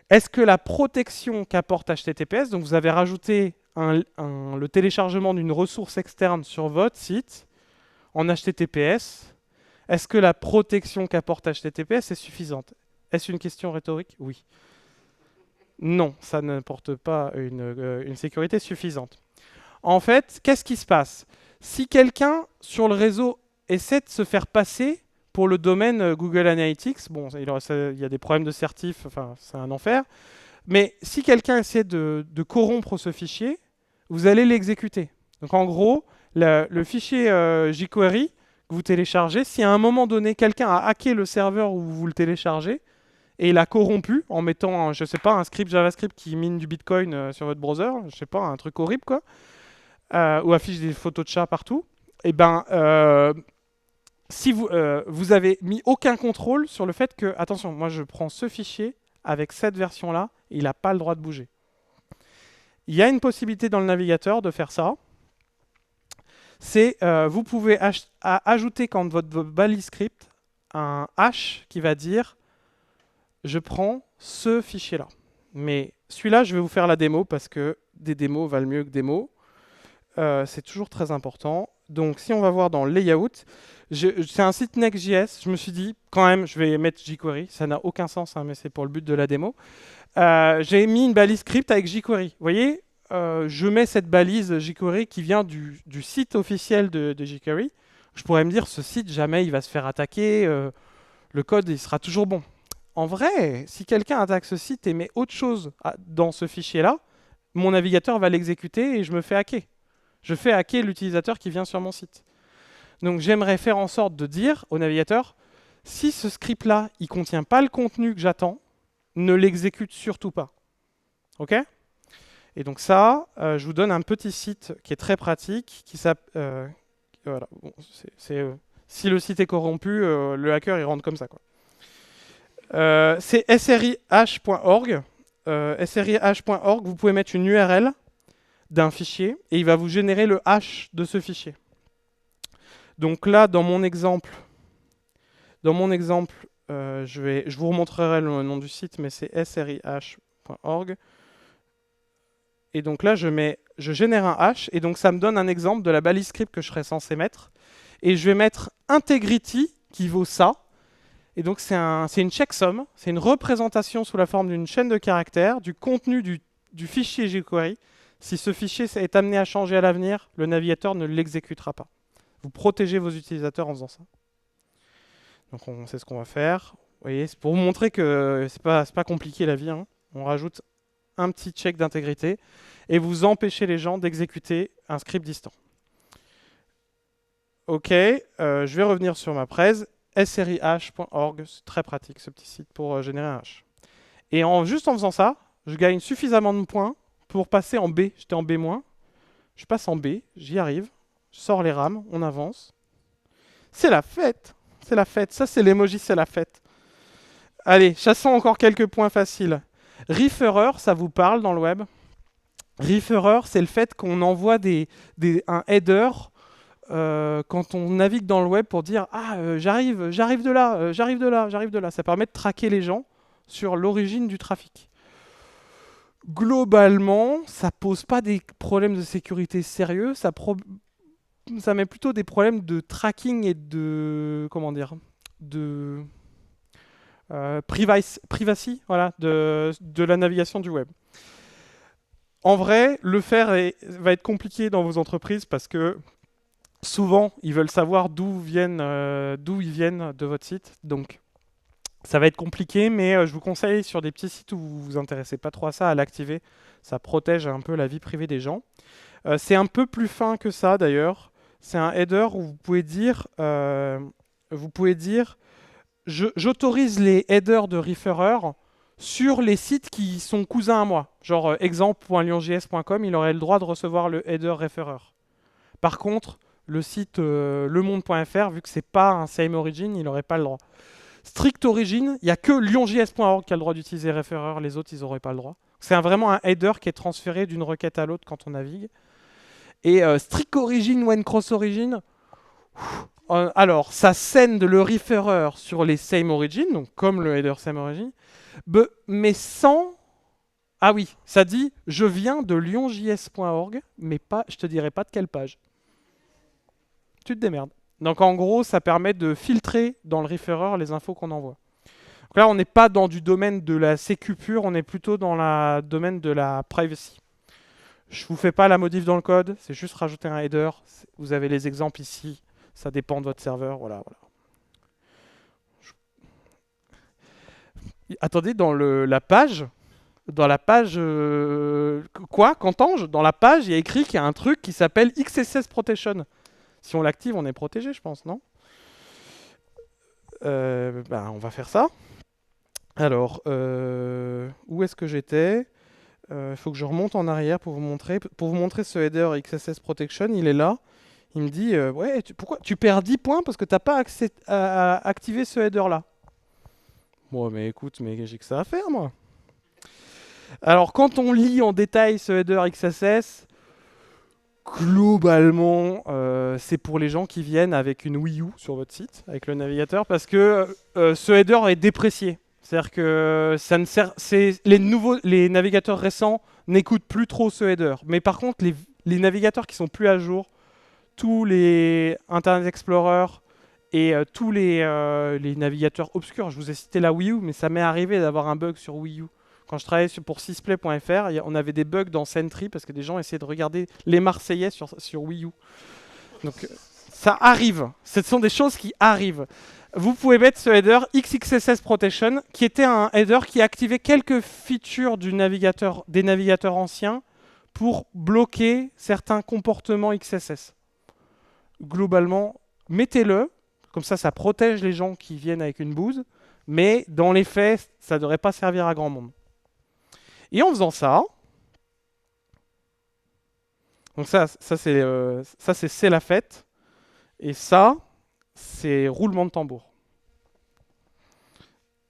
Est-ce que la protection qu'apporte HTTPS, donc vous avez rajouté le téléchargement d'une ressource externe sur votre site en HTTPS, est-ce que la protection qu'apporte HTTPS est suffisante? Est-ce une question rhétorique? Oui. Non, ça n'apporte pas une sécurité suffisante. En fait, qu'est-ce qui se passe? Si quelqu'un sur le réseau essaie de se faire passer pour le domaine Google Analytics, bon, il y a des problèmes de certif, enfin, c'est un enfer. Mais si quelqu'un essaie de corrompre ce fichier, vous allez l'exécuter. Donc en gros, le fichier jQuery que vous téléchargez, si à un moment donné quelqu'un a hacké le serveur où vous le téléchargez et il a corrompu en mettant, je sais pas, un script JavaScript qui mine du Bitcoin sur votre browser, je sais pas, un truc horrible quoi, ou affiche des photos de chats partout, et ben si vous avez mis aucun contrôle sur le fait que, attention, moi je prends ce fichier avec cette version-là, il n'a pas le droit de bouger. Il y a une possibilité dans le navigateur de faire ça. C'est vous pouvez ajouter quand votre balise script un hash qui va dire je prends ce fichier-là. Mais celui-là, je vais vous faire la démo parce que des démos valent mieux que des mots. C'est toujours très important. Donc si on va voir dans Layout, c'est un site Next.js. Je me suis dit, quand même, je vais mettre jQuery. Ça n'a aucun sens, hein, mais c'est pour le but de la démo. J'ai mis une balise script avec jQuery. Vous voyez, je mets cette balise jQuery qui vient du site officiel de jQuery. Je pourrais me dire, ce site, jamais il va se faire attaquer. Le code, il sera toujours bon. En vrai, si quelqu'un attaque ce site et met autre chose dans ce fichier-là, mon navigateur va l'exécuter et je me fais hacker. Je fais hacker l'utilisateur qui vient sur mon site. Donc j'aimerais faire en sorte de dire au navigateur, si ce script-là, il ne contient pas le contenu que j'attends, ne l'exécute surtout pas. OK? Et donc ça, je vous donne un petit site qui est très pratique, qui s'appelle... voilà. Bon, si le site est corrompu, le hacker, il rentre comme ça, quoi. C'est srih.org. Srih.org, vous pouvez mettre une URL d'un fichier et il va vous générer le hash de ce fichier. Donc là, dans mon exemple, je vous remontrerai le nom du site, mais c'est srih.org. Et donc là, je génère un hash et donc ça me donne un exemple de la balise script que je serais censé mettre. Et je vais mettre integrity qui vaut ça. Et donc c'est une checksum, c'est une représentation sous la forme d'une chaîne de caractères du contenu du fichier jQuery. Si ce fichier est amené à changer à l'avenir, le navigateur ne l'exécutera pas. Vous protégez vos utilisateurs en faisant ça. Donc on sait ce qu'on va faire. Vous voyez, c'est pour vous montrer que c'est pas compliqué la vie, hein. On rajoute un petit check d'intégrité et vous empêchez les gens d'exécuter un script distant. Ok, je vais revenir sur ma presse. srih.org, c'est très pratique ce petit site pour générer un hash. Et juste en faisant ça, je gagne suffisamment de points pour passer en B. J'étais en B-. Je passe en B, j'y arrive. Je sors les rames, on avance. C'est la fête. C'est la fête. Ça, c'est l'emoji, c'est la fête. Allez, chassons encore quelques points faciles. Referrer, ça vous parle dans le web? Referrer, c'est le fait qu'on envoie un header quand on navigue dans le web pour dire « Ah, j'arrive de là, j'arrive de là, j'arrive de là ». Ça permet de traquer les gens sur l'origine du trafic. Globalement, ça pose pas des problèmes de sécurité sérieux, ça met plutôt des problèmes de tracking et de... comment dire, de privacy, voilà, de la navigation du web. En vrai, le faire va être compliqué dans vos entreprises parce que souvent, ils veulent savoir d'où ils viennent de votre site. Donc, ça va être compliqué, mais je vous conseille sur des petits sites où vous vous intéressez pas trop à ça, à l'activer. Ça protège un peu la vie privée des gens. C'est un peu plus fin que ça d'ailleurs. C'est un header où vous pouvez dire, j'autorise les headers de referrer sur les sites qui sont cousins à moi. Genre exemple.lyonjs.com, il aurait le droit de recevoir le header referrer. Par contre, le site lemonde.fr, vu que c'est pas un same origin, il n'aurait pas le droit. Strict origin, il n'y a que lyonjs.org qui a le droit d'utiliser referrer, les autres, ils n'auraient pas le droit. C'est vraiment un header qui est transféré d'une requête à l'autre quand on navigue. Et strict origin ou cross origin, alors ça send le referrer sur les same origin, donc comme le header same origin, mais sans... Ah oui, ça dit « Je viens de lyonjs.org », mais pas, je te dirai pas de quelle page. Tu te démerdes. Donc en gros, ça permet de filtrer dans le referrer les infos qu'on envoie. Donc là, on n'est pas dans du domaine de la sécu pure, on est plutôt dans le domaine de la privacy. Je vous fais pas la modif dans le code, c'est juste rajouter un header. Vous avez les exemples ici, ça dépend de votre serveur, voilà. Attendez, dans la page quoi, qu'entends-je? Dans la page, il y a écrit qu'il y a un truc qui s'appelle XSS Protection. Si on l'active, on est protégé, je pense, non? On va faire ça. Alors, où est-ce que j'étais? Il faut que je remonte en arrière pour vous montrer. Pour vous montrer ce header XSS Protection, il est là. Il me dit, ouais, pourquoi tu perds 10 points parce que tu n'as pas activé ce header-là. Bon, mais écoute, mais j'ai que ça à faire, moi. Alors, quand on lit en détail ce header XSS, globalement, c'est pour les gens qui viennent avec une Wii U sur votre site, avec le navigateur, parce que ce header est déprécié. C'est-à-dire que ça ne sert, les navigateurs récents n'écoutent plus trop ce header. Mais par contre, les navigateurs qui sont plus à jour, tous les Internet Explorer et tous les navigateurs obscurs, je vous ai cité la Wii U, mais ça m'est arrivé d'avoir un bug sur Wii U. Quand je travaillais pour sysplay.fr, on avait des bugs dans Sentry parce que des gens essayaient de regarder les Marseillais sur Wii U. Donc ça arrive. Ce sont des choses qui arrivent. Vous pouvez mettre ce header XXSS Protection, qui était un header qui activait quelques features des navigateurs anciens pour bloquer certains comportements XSS. Globalement, mettez-le, comme ça protège les gens qui viennent avec une bouse, mais dans les faits, ça ne devrait pas servir à grand monde. Et en faisant ça, donc ça c'est la fête, et ça, c'est roulement de tambour.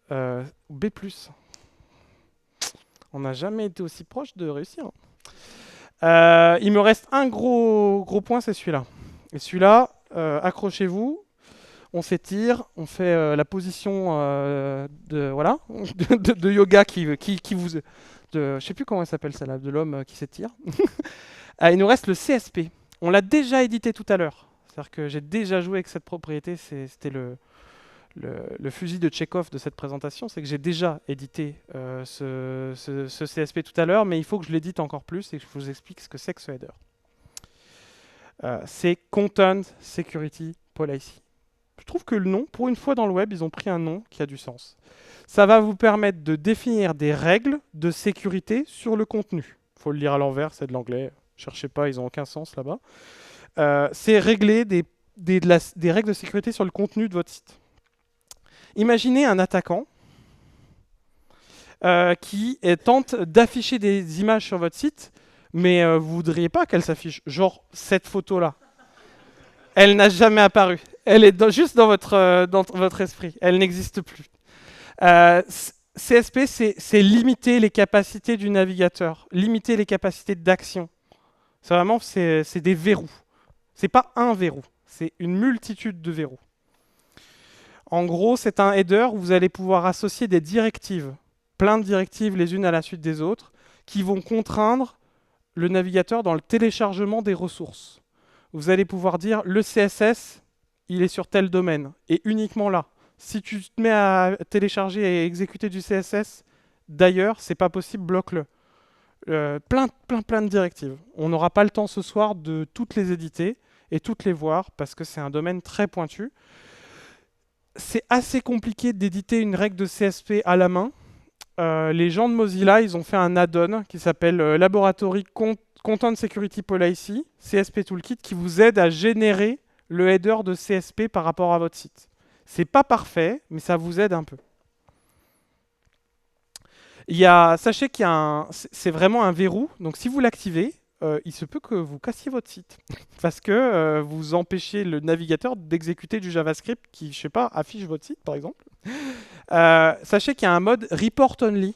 B+. On n'a jamais été aussi proche de réussir. Il me reste un gros point, c'est celui-là. Et celui-là, accrochez-vous, on s'étire, on fait la position de yoga qui vous... je ne sais plus comment elle s'appelle celle-là, de l'homme qui s'étire. Il nous reste le CSP. On l'a déjà édité tout à l'heure. C'est-à-dire que j'ai déjà joué avec cette propriété. C'était le fusil de Tchekhov de cette présentation. C'est que j'ai déjà édité ce CSP tout à l'heure, mais il faut que je l'édite encore plus et que je vous explique ce que c'est que ce header. C'est Content Security Policy. Je trouve que le nom, pour une fois dans le web, ils ont pris un nom qui a du sens. Ça va vous permettre de définir des règles de sécurité sur le contenu. Il faut le lire à l'envers, c'est de l'anglais. Cherchez pas, ils n'ont aucun sens là-bas. C'est régler des règles de sécurité sur le contenu de votre site. Imaginez un attaquant qui tente d'afficher des images sur votre site, mais vous ne voudriez pas qu'elle s'affiche. Genre cette photo-là. Elle n'a jamais apparu. Elle est juste dans votre esprit. Elle n'existe plus. CSP, c'est limiter les capacités du navigateur, limiter les capacités d'action. C'est vraiment, c'est des verrous. C'est pas un verrou, c'est une multitude de verrous. En gros, c'est un header où vous allez pouvoir associer des directives, plein de directives les unes à la suite des autres, qui vont contraindre le navigateur dans le téléchargement des ressources. Vous allez pouvoir dire le CSS, il est sur tel domaine, et uniquement là. Si tu te mets à télécharger et exécuter du CSS d'ailleurs, c'est pas possible, bloque-le. Plein de directives. On n'aura pas le temps ce soir de toutes les éditer et toutes les voir parce que c'est un domaine très pointu. C'est assez compliqué d'éditer une règle de CSP à la main. Les gens de Mozilla, ils ont fait un add-on qui s'appelle Laboratory Content Security Policy, CSP Toolkit, qui vous aide à générer le header de CSP par rapport à votre site. C'est pas parfait, mais ça vous aide un peu. Sachez qu'il y a c'est vraiment un verrou, donc si vous l'activez, il se peut que vous cassiez votre site parce que vous empêchez le navigateur d'exécuter du JavaScript qui, je sais pas, affiche votre site par exemple. Sachez qu'il y a un mode report only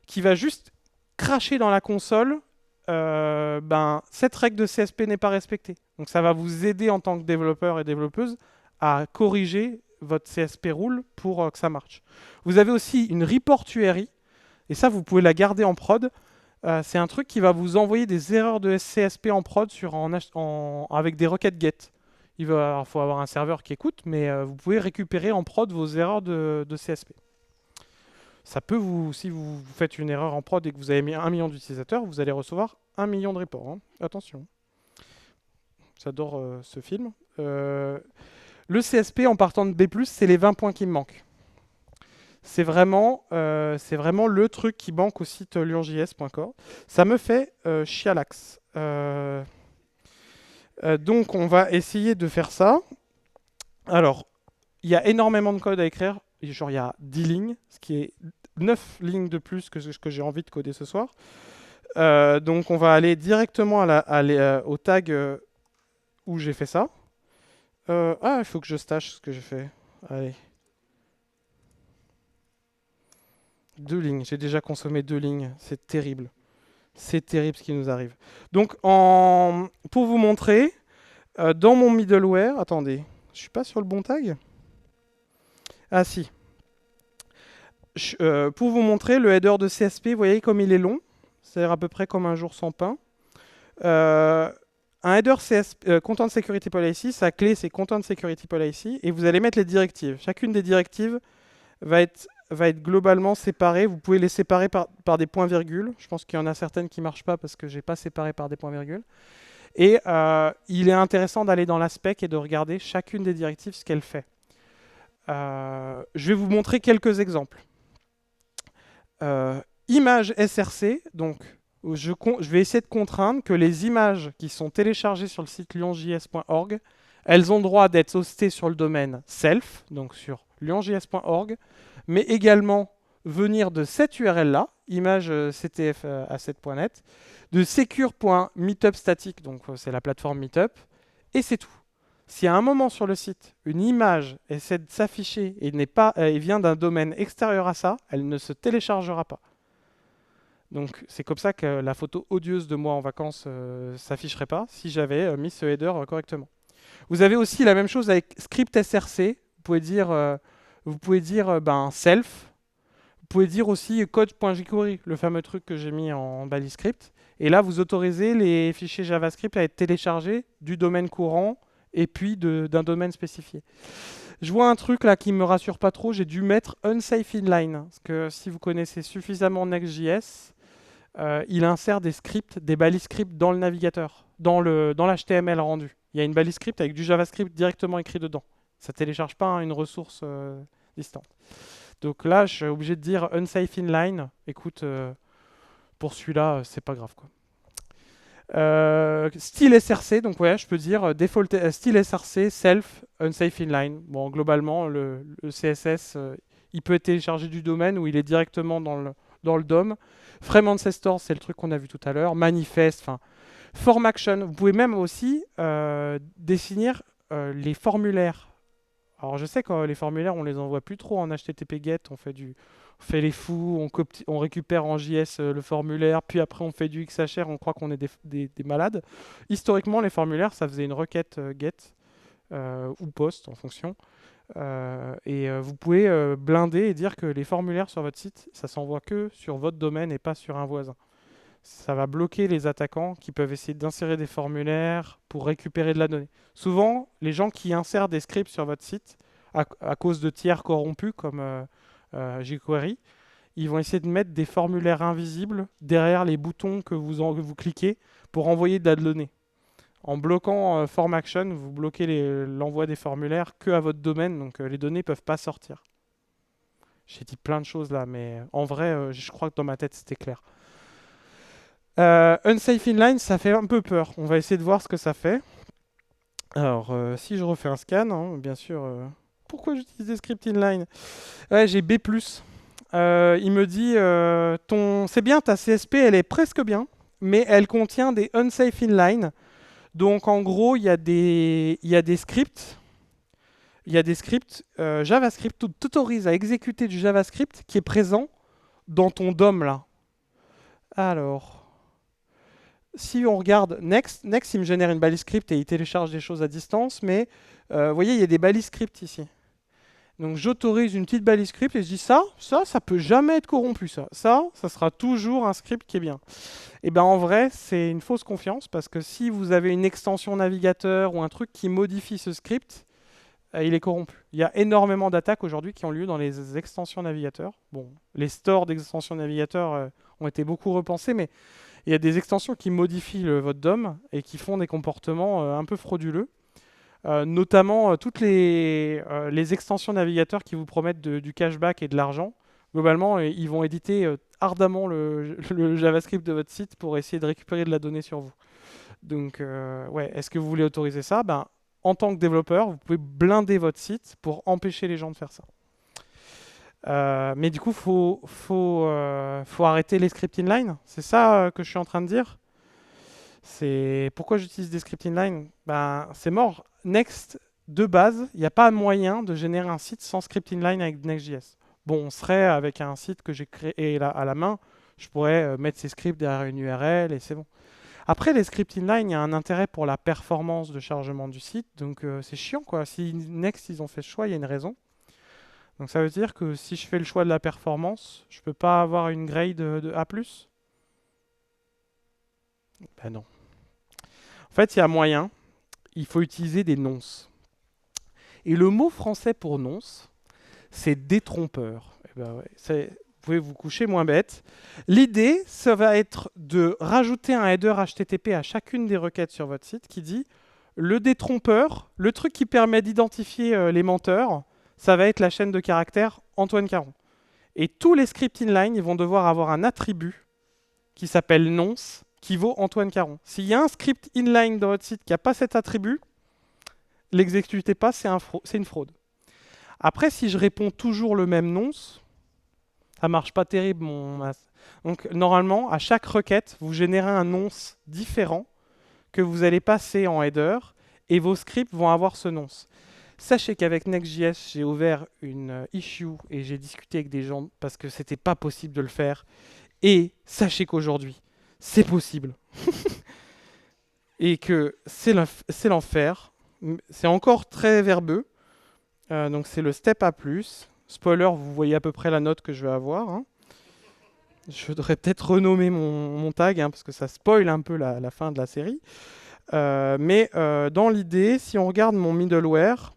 qui va juste cracher dans la console. Cette règle de CSP n'est pas respectée. Donc ça va vous aider en tant que développeur et développeuse à corriger votre CSP rule pour que ça marche. Vous avez aussi une report URI. Et ça, vous pouvez la garder en prod. C'est un truc qui va vous envoyer des erreurs de CSP en prod avec des requêtes GET. Il faut avoir un serveur qui écoute, mais vous pouvez récupérer en prod vos erreurs de CSP. Ça peut si vous faites une erreur en prod et que vous avez mis 1 million d'utilisateurs, vous allez recevoir 1 million de reports, hein. Attention, j'adore ce film. Le CSP en partant de B+, c'est les 20 points qui me manquent. C'est vraiment le truc qui manque au site lionjs.com. Ça me fait chialax. Donc on va essayer de faire ça. Alors, il y a énormément de code à écrire. Genre, il y a 10 lignes, ce qui est 9 lignes de plus que ce que j'ai envie de coder ce soir. Donc on va aller directement au tag où j'ai fait ça. Il faut que je stache ce que j'ai fait. Allez. 2 lignes. J'ai déjà consommé 2 lignes. C'est terrible. C'est terrible ce qui nous arrive. Donc, pour vous montrer, dans mon middleware, attendez, je suis pas sur le bon tag? Ah si. Pour vous montrer le header de CSP, vous voyez comme il est long, c'est-à-dire à peu près comme un jour sans pain. Un header CSP, Content Security Policy, sa clé c'est Content Security Policy, et vous allez mettre les directives. Chacune des directives va être globalement séparée. Vous pouvez les séparer par des points-virgules. Je pense qu'il y en a certaines qui ne marchent pas parce que je n'ai pas séparé par des points-virgules. Et il est intéressant d'aller dans la spec et de regarder chacune des directives ce qu'elle fait. Je vais vous montrer quelques exemples. Image SRC, donc je vais essayer de contraindre que les images qui sont téléchargées sur le site lionjs.org, elles ont droit d'être hostées sur le domaine self, donc sur lionjs.org, mais également venir de cette URL-là, image ctf asset.net, de secure.meetupstatic, donc c'est la plateforme Meetup, et c'est tout. Si à un moment sur le site, une image essaie de s'afficher et vient d'un domaine extérieur à ça, elle ne se téléchargera pas. Donc c'est comme ça que la photo odieuse de moi en vacances s'afficherait pas si j'avais mis ce header correctement. Vous avez aussi la même chose avec script src. Vous pouvez dire self. Vous pouvez dire aussi code.jquery, le fameux truc que j'ai mis en balise script. Et là, vous autorisez les fichiers JavaScript à être téléchargés du domaine courant et puis d'un domaine spécifié. Je vois un truc là qui me rassure pas trop. J'ai dû mettre unsafe inline. Parce que si vous connaissez suffisamment Next.js, il insère des scripts, des balises scripts dans le navigateur, dans l'HTML rendu. Il y a une balise script avec du JavaScript directement écrit dedans. Ça ne télécharge pas une ressource distante. Donc là, je suis obligé de dire unsafe inline. Écoute, pour celui-là, c'est pas grave, quoi. Style SRC, donc ouais, je peux dire default style SRC self unsafe inline. Bon, globalement, le CSS, il peut être téléchargé du domaine ou il est directement dans le DOM. Frame ancestor, c'est le truc qu'on a vu tout à l'heure. Manifest, enfin, form action. Vous pouvez même aussi définir les formulaires. Alors je sais que les formulaires, on les envoie plus trop en HTTP GET. On fait les fous, on récupère en JS le formulaire, puis après on fait du XHR, on croit qu'on est des malades. Historiquement, les formulaires, ça faisait une requête GET ou POST en fonction. Vous pouvez blinder et dire que les formulaires sur votre site, ça s'envoie que sur votre domaine et pas sur un voisin. Ça va bloquer les attaquants qui peuvent essayer d'insérer des formulaires pour récupérer de la donnée. Souvent, les gens qui insèrent des scripts sur votre site, à cause de tiers corrompus comme jQuery, ils vont essayer de mettre des formulaires invisibles derrière les boutons que vous cliquez pour envoyer de la donnée. En bloquant Form Action, vous bloquez l'envoi des formulaires que à votre domaine, donc les données ne peuvent pas sortir. J'ai dit plein de choses là, mais en vrai, je crois que dans ma tête, c'était clair. Unsafe inline, ça fait un peu peur. On va essayer de voir ce que ça fait. Alors, si je refais un scan, hein, bien sûr. Pourquoi j'utilise des scripts inline? Ouais, j'ai B+. Il me dit, c'est bien, ta CSP, elle est presque bien, mais elle contient des unsafe inline. Donc, en gros, il y a des scripts. Il y a des scripts JavaScript qui t'autorisent à exécuter du JavaScript qui est présent dans ton DOM là. Alors, si on regarde Next, il me génère une balise script et il télécharge des choses à distance, mais vous voyez, il y a des balises script ici. Donc j'autorise une petite balise script et je dis ça peut jamais être corrompu, ça sera toujours un script qui est bien. Et bien en vrai, c'est une fausse confiance parce que si vous avez une extension navigateur ou un truc qui modifie ce script, il est corrompu. Il y a énormément d'attaques aujourd'hui qui ont lieu dans les extensions navigateurs. Bon, les stores d'extensions navigateurs ont été beaucoup repensés, mais il y a des extensions qui modifient votre DOM et qui font des comportements un peu frauduleux. Notamment toutes les extensions navigateurs qui vous promettent du cashback et de l'argent. Globalement, ils vont éditer ardemment le JavaScript de votre site pour essayer de récupérer de la donnée sur vous. Donc, ouais, est-ce que vous voulez autoriser ça? Ben, en tant que développeur, vous pouvez blinder votre site pour empêcher les gens de faire ça. Mais du coup, faut arrêter les scripts inline. C'est ça que je suis en train de dire. C'est pourquoi j'utilise des scripts inline. Ben, c'est mort. Next, de base, il n'y a pas moyen de générer un site sans script inline avec Next.js. Bon, on serait avec un site que j'ai créé à la main, je pourrais mettre ces scripts derrière une URL et c'est bon. Après, les scripts inline, il y a un intérêt pour la performance de chargement du site, donc c'est chiant quoi. Si Next, ils ont fait ce choix, il y a une raison. Donc ça veut dire que si je fais le choix de la performance, je peux pas avoir une grade de A+. Ben non. En fait, il y a moyen. Il faut utiliser des nonces. Et le mot français pour nonce, c'est détrompeur. Eh ben ouais, vous pouvez vous coucher moins bête. L'idée, ça va être de rajouter un header HTTP à chacune des requêtes sur votre site qui dit le détrompeur, le truc qui permet d'identifier les menteurs, ça va être la chaîne de caractères Antoine Caron. Et tous les scripts inline, ils vont devoir avoir un attribut qui s'appelle nonce, qui vaut Antoine Caron. S'il y a un script inline dans votre site qui n'a pas cet attribut, l'exécutez pas, c'est une fraude. Après, si je réponds toujours le même nonce, ça marche pas terrible. Donc, normalement, à chaque requête, vous générez un nonce différent que vous allez passer en header et vos scripts vont avoir ce nonce. Sachez qu'avec Next.js, j'ai ouvert une issue et j'ai discuté avec des gens parce que c'était pas possible de le faire. Et sachez qu'aujourd'hui, c'est possible. Et que c'est l'enfer. C'est encore très verbeux. Donc c'est le step A+. Spoiler, vous voyez à peu près la note que je vais avoir. Hein. Je devrais peut-être renommer mon tag, hein, parce que ça spoil un peu la fin de la série. Mais dans l'idée, si on regarde mon middleware,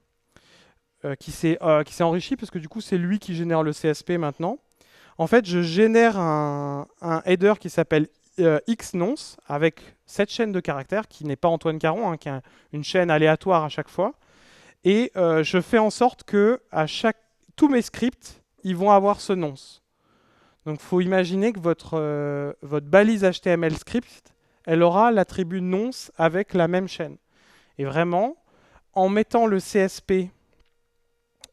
qui s'est enrichi, parce que du coup c'est lui qui génère le CSP maintenant, en fait je génère un header qui s'appelle xnonce, avec cette chaîne de caractères, qui n'est pas Antoine Caron, hein, qui est une chaîne aléatoire à chaque fois. Et je fais en sorte que tous mes scripts, ils vont avoir ce nonce. Donc, il faut imaginer que votre balise HTML script, elle aura l'attribut nonce avec la même chaîne. Et vraiment, en mettant le CSP,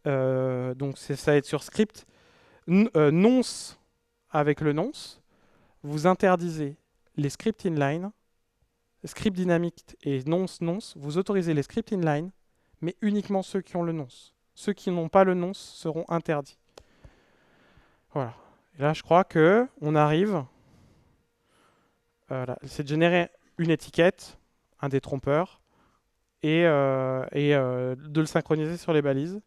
donc ça va être sur script, nonce avec le nonce, vous interdisez les scripts inline, script dynamique et nonce, vous autorisez les scripts inline, mais uniquement ceux qui ont le nonce. Ceux qui n'ont pas le nonce seront interdits. Voilà. Et là, je crois que on arrive. C'est de générer une étiquette, un détrompeur, et de le synchroniser sur les balises.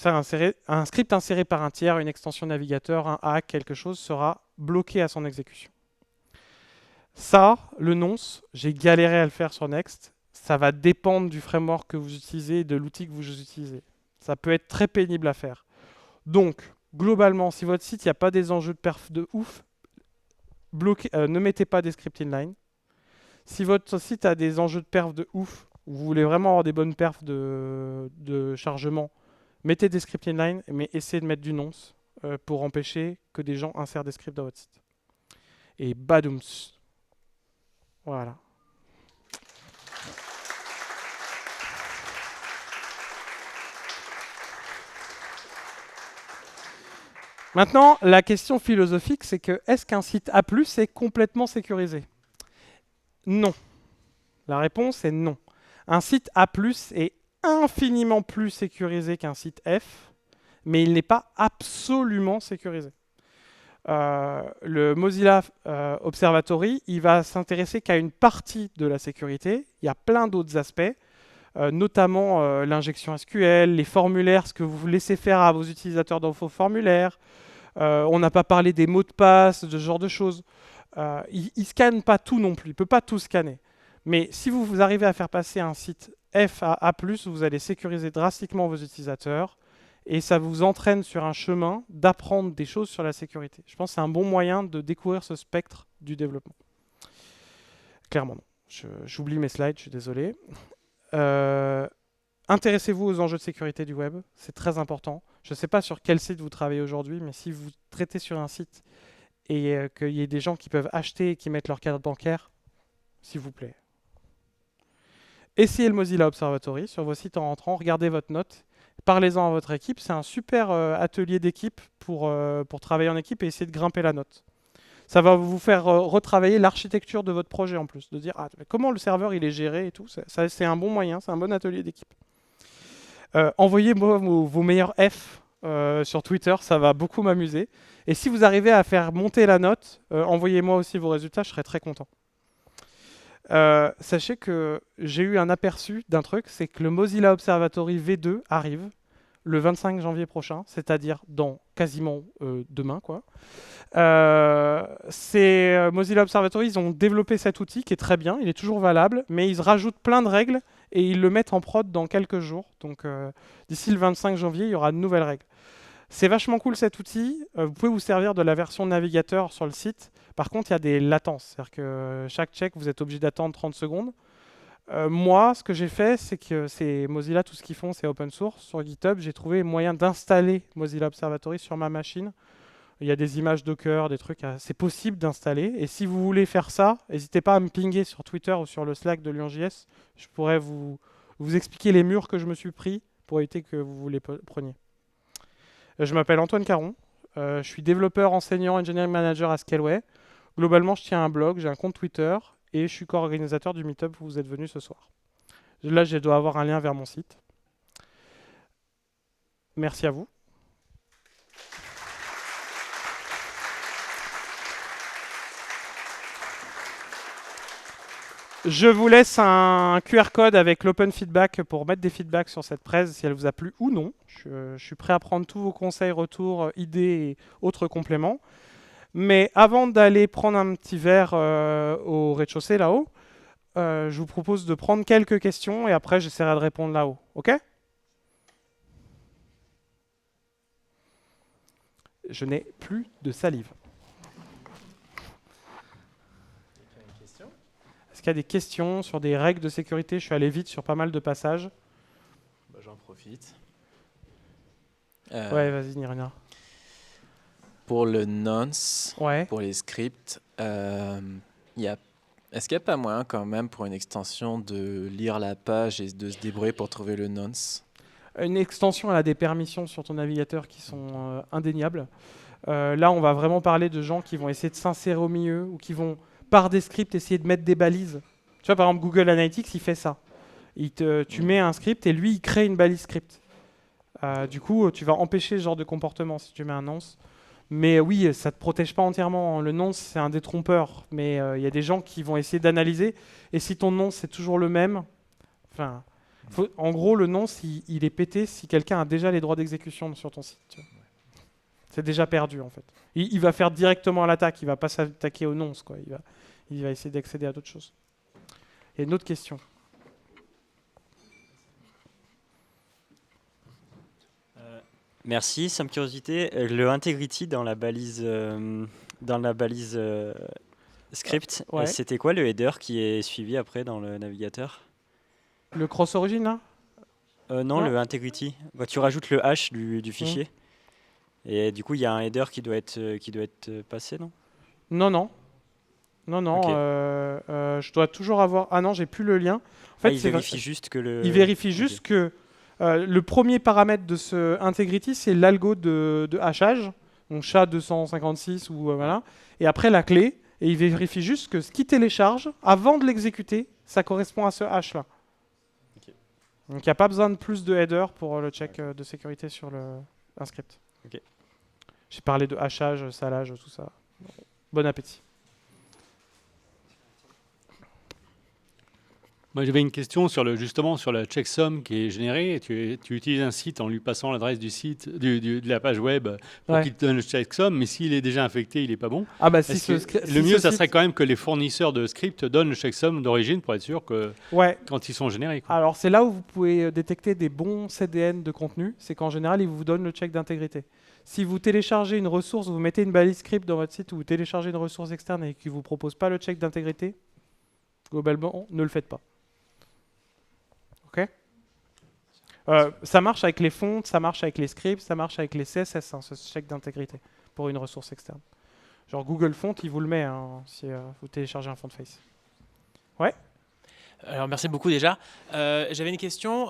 Un script inséré par un tiers, une extension navigateur, un hack, quelque chose, sera bloqué à son exécution. Ça, le nonce, j'ai galéré à le faire sur Next. Ça va dépendre du framework que vous utilisez et de l'outil que vous utilisez. Ça peut être très pénible à faire. Donc, globalement, si votre site, il n'y a pas des enjeux de perf de ouf, ne mettez pas des scripts inline. Si votre site a des enjeux de perf de ouf, vous voulez vraiment avoir des bonnes perfs de chargement, mettez des scripts inline, mais essayez de mettre du nonce pour empêcher que des gens insèrent des scripts dans votre site. Et badoums. Voilà. Maintenant, la question philosophique, c'est que est-ce qu'un site A+ est complètement sécurisé? Non. La réponse est non. Un site A+ est infiniment plus sécurisé qu'un site F, mais il n'est pas absolument sécurisé. Le Mozilla Observatory, il va s'intéresser qu'à une partie de la sécurité. Il y a plein d'autres aspects, notamment l'injection SQL, les formulaires, ce que vous laissez faire à vos utilisateurs dans vos formulaires. On n'a pas parlé des mots de passe, de ce genre de choses. Il ne scanne pas tout non plus, il ne peut pas tout scanner. Mais si vous arrivez à faire passer un site F à A+, vous allez sécuriser drastiquement vos utilisateurs et ça vous entraîne sur un chemin d'apprendre des choses sur la sécurité. Je pense que c'est un bon moyen de découvrir ce spectre du développement. Clairement, non. J'oublie mes slides, je suis désolé. Intéressez-vous aux enjeux de sécurité du web, c'est très important. Je ne sais pas sur quel site vous travaillez aujourd'hui, mais si vous traitez sur un site et qu'il y ait des gens qui peuvent acheter et qui mettent leur carte bancaire, s'il vous plaît. Essayez le Mozilla Observatory sur vos sites en rentrant, regardez votre note, parlez-en à votre équipe. C'est un super atelier d'équipe pour travailler en équipe et essayer de grimper la note. Ça va vous faire retravailler l'architecture de votre projet en plus, de dire comment le serveur il est géré et tout. C'est un bon moyen, c'est un bon atelier d'équipe. Envoyez-moi vos meilleurs F sur Twitter, ça va beaucoup m'amuser. Et si vous arrivez à faire monter la note, envoyez-moi aussi vos résultats, je serai très content. Sachez que j'ai eu un aperçu d'un truc, c'est que le Mozilla Observatory V2 arrive le 25 janvier prochain, c'est-à-dire dans quasiment demain, quoi. Mozilla Observatory, ils ont développé cet outil qui est très bien, il est toujours valable, mais ils rajoutent plein de règles et ils le mettent en prod dans quelques jours. Donc d'ici le 25 janvier, il y aura de nouvelles règles. C'est vachement cool cet outil. Vous pouvez vous servir de la version navigateur sur le site. Par contre, il y a des latences. C'est-à-dire que chaque check, vous êtes obligé d'attendre 30 secondes. Moi, ce que j'ai fait, c'est que c'est Mozilla, tout ce qu'ils font, c'est open source. Sur GitHub, j'ai trouvé moyen d'installer Mozilla Observatory sur ma machine. Il y a des images Docker, des trucs, c'est possible d'installer. Et si vous voulez faire ça, n'hésitez pas à me pinguer sur Twitter ou sur le Slack de Lyon.js. Je pourrais vous expliquer les murs que je me suis pris pour éviter que vous les preniez. Je m'appelle Antoine Caron. Je suis développeur, enseignant, engineering manager à Scaleway. Globalement, je tiens un blog, j'ai un compte Twitter et je suis co-organisateur du meet-up où vous êtes venus ce soir. Là, je dois avoir un lien vers mon site. Merci à vous. Je vous laisse un QR code avec l'open feedback pour mettre des feedbacks sur cette presse, si elle vous a plu ou non. Je suis prêt à prendre tous vos conseils, retours, idées et autres compléments. Mais avant d'aller prendre un petit verre au rez-de-chaussée là-haut, je vous propose de prendre quelques questions et après j'essaierai de répondre là-haut. OK ? Je n'ai plus de salive. Est-ce qu'il y a des questions sur des règles de sécurité ? Je suis allé vite sur pas mal de passages. Bah, j'en profite. Ouais, vas-y, Nirina. Pour le nonce, Ouais. pour les scripts, est-ce qu'il n'y a pas moyen quand même pour une extension de lire la page et de se débrouiller pour trouver le nonce ? Une extension, elle a des permissions sur ton navigateur qui sont indéniables. Là, on va vraiment parler de gens qui vont essayer de s'insérer au milieu ou qui vont, par des scripts, essayer de mettre des balises. Tu vois, par exemple, Google Analytics, il fait ça. Tu mets un script et lui, il crée une balise script. Du coup, tu vas empêcher ce genre de comportement si tu mets un nonce. Mais oui, ça ne te protège pas entièrement. Le nonce, c'est un détrompeur. Mais il y a des gens qui vont essayer d'analyser. Et si ton nonce, c'est toujours le même... en gros, le nonce, il est pété si quelqu'un a déjà les droits d'exécution sur ton site. Tu vois. C'est déjà perdu, en fait. Il va faire directement à l'attaque. Il ne va pas s'attaquer au nonce, quoi. Il va essayer d'accéder à d'autres choses. Il y a une autre question. Merci, simple curiosité. Le integrity dans la balise script, Ouais. c'était quoi le header qui est suivi après dans le navigateur ? Le cross-origin, là ? Non, le integrity. Bah, tu rajoutes le hash du fichier. Et du coup, il y a un header qui doit être passé, non ? Non. Ok. Je dois toujours avoir... Ah non, j'ai plus le lien. En fait, il vérifie juste que le... Il vérifie juste que le premier paramètre de ce integrity, c'est l'algo de hachage, donc SHA-256 ou voilà. Et après la clé, et il vérifie juste que ce qu'il télécharge, avant de l'exécuter, ça correspond à ce hash-là. Ok. Donc il n'y a pas besoin de plus de header pour le check de sécurité sur un script. Ok. J'ai parlé de hachage, salage, tout ça. Bon appétit. Moi, j'avais une question justement sur la checksum qui est générée. Tu utilises un site en lui passant l'adresse du site, de la page web pour qu'il te donne le checksum, mais s'il est déjà infecté, il n'est pas bon. Ah bah si Le mieux, ça serait quand même que les fournisseurs de scripts donnent le checksum d'origine pour être sûr que quand ils sont générés. Quoi. Alors c'est là où vous pouvez détecter des bons CDN de contenu, c'est qu'en général, ils vous donnent le check d'intégrité. Si vous téléchargez une ressource, vous mettez une balise script dans votre site ou vous téléchargez une ressource externe et qu'ils ne vous propose pas le check d'intégrité, globalement, ne le faites pas. Ok ? Ça marche avec les fontes, ça marche avec les scripts, ça marche avec les CSS, ce check d'intégrité pour une ressource externe. Genre Google Font, il vous le met si vous téléchargez un font face. Ouais. Alors merci beaucoup déjà. J'avais une question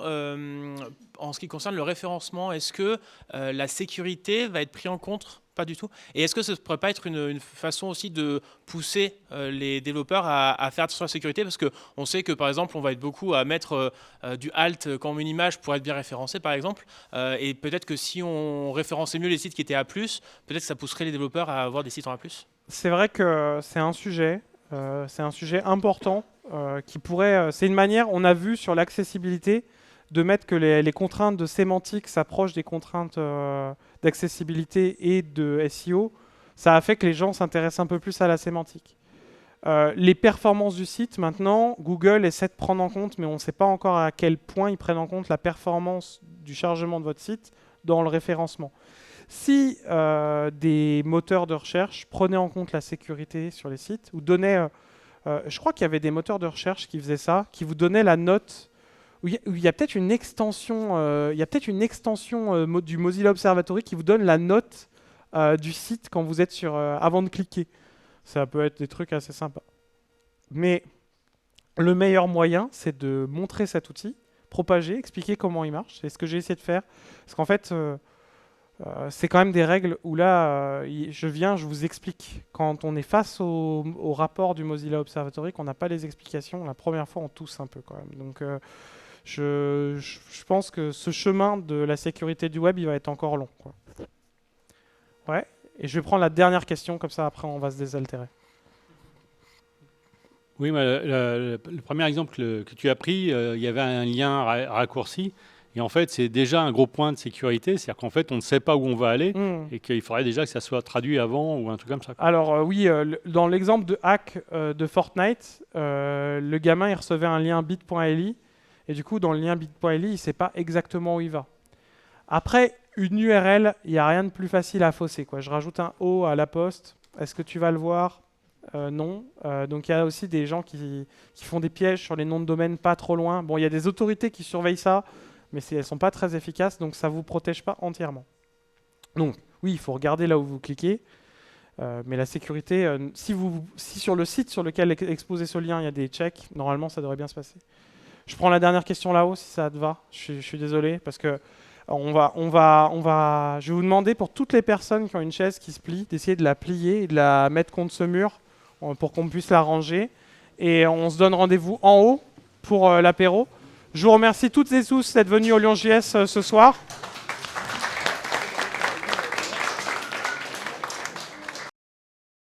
en ce qui concerne le référencement. Est-ce que la sécurité va être prise en compte? Pas du tout. Et est-ce que ce ne pourrait pas être une façon aussi de pousser les développeurs à faire attention à la sécurité? Parce qu'on sait que par exemple, on va être beaucoup à mettre du alt quand on met une image pour être bien référencé par exemple. Et peut-être que si on référençait mieux les sites qui étaient A+, peut-être que ça pousserait les développeurs à avoir des sites en A+. C'est vrai que c'est un sujet important qui pourrait... c'est une manière, on a vu sur l'accessibilité, de mettre que les contraintes de sémantique s'approchent des contraintes d'accessibilité et de SEO. Ça a fait que les gens s'intéressent un peu plus à la sémantique. Les performances du site, maintenant, Google essaie de prendre en compte, mais on ne sait pas encore à quel point ils prennent en compte la performance du chargement de votre site dans le référencement. Si des moteurs de recherche prenaient en compte la sécurité sur les sites, ou donnaient... je crois qu'il y avait des moteurs de recherche qui faisaient ça, qui vous donnaient la note... Il y a peut-être une extension, du Mozilla Observatory qui vous donne la note du site quand vous êtes avant de cliquer. Ça peut être des trucs assez sympas. Mais le meilleur moyen, c'est de montrer cet outil, propager, expliquer comment il marche. C'est ce que j'ai essayé de faire. Parce qu'en fait, c'est quand même des règles où là, je vous explique. Quand on est face au rapport du Mozilla Observatory, qu'on n'a pas les explications, la première fois, on tousse un peu quand même. Donc, je pense que ce chemin de la sécurité du web, il va être encore long, quoi. Ouais. Et je vais prendre la dernière question, comme ça après on va se désaltérer. Oui, mais le premier exemple que tu as pris, il y avait un lien raccourci. Et en fait, c'est déjà un gros point de sécurité. C'est-à-dire qu'en fait, on ne sait pas où on va aller et qu'il faudrait déjà que ça soit traduit avant ou un truc comme ça. Alors oui, dans l'exemple de hack de Fortnite, le gamin il recevait un lien bit.ly. Et du coup, dans le lien bit.ly, il ne sait pas exactement où il va. Après, une URL, il n'y a rien de plus facile à fausser, quoi. Je rajoute un O à la poste. Est-ce que tu vas le voir? Non. Donc il y a aussi des gens qui font des pièges sur les noms de domaine pas trop loin. Bon, il y a des autorités qui surveillent ça, mais elles ne sont pas très efficaces, donc ça ne vous protège pas entièrement. Donc oui, il faut regarder là où vous cliquez. Mais la sécurité, si sur le site sur lequel est exposé ce lien, il y a des checks, normalement ça devrait bien se passer. Je prends la dernière question là-haut, si ça te va. Je suis désolé, parce que je vais vous demander pour toutes les personnes qui ont une chaise qui se plie, d'essayer de la plier et de la mettre contre ce mur pour qu'on puisse la ranger. Et on se donne rendez-vous en haut pour l'apéro. Je vous remercie toutes et tous d'être venus au Lyon JS ce soir.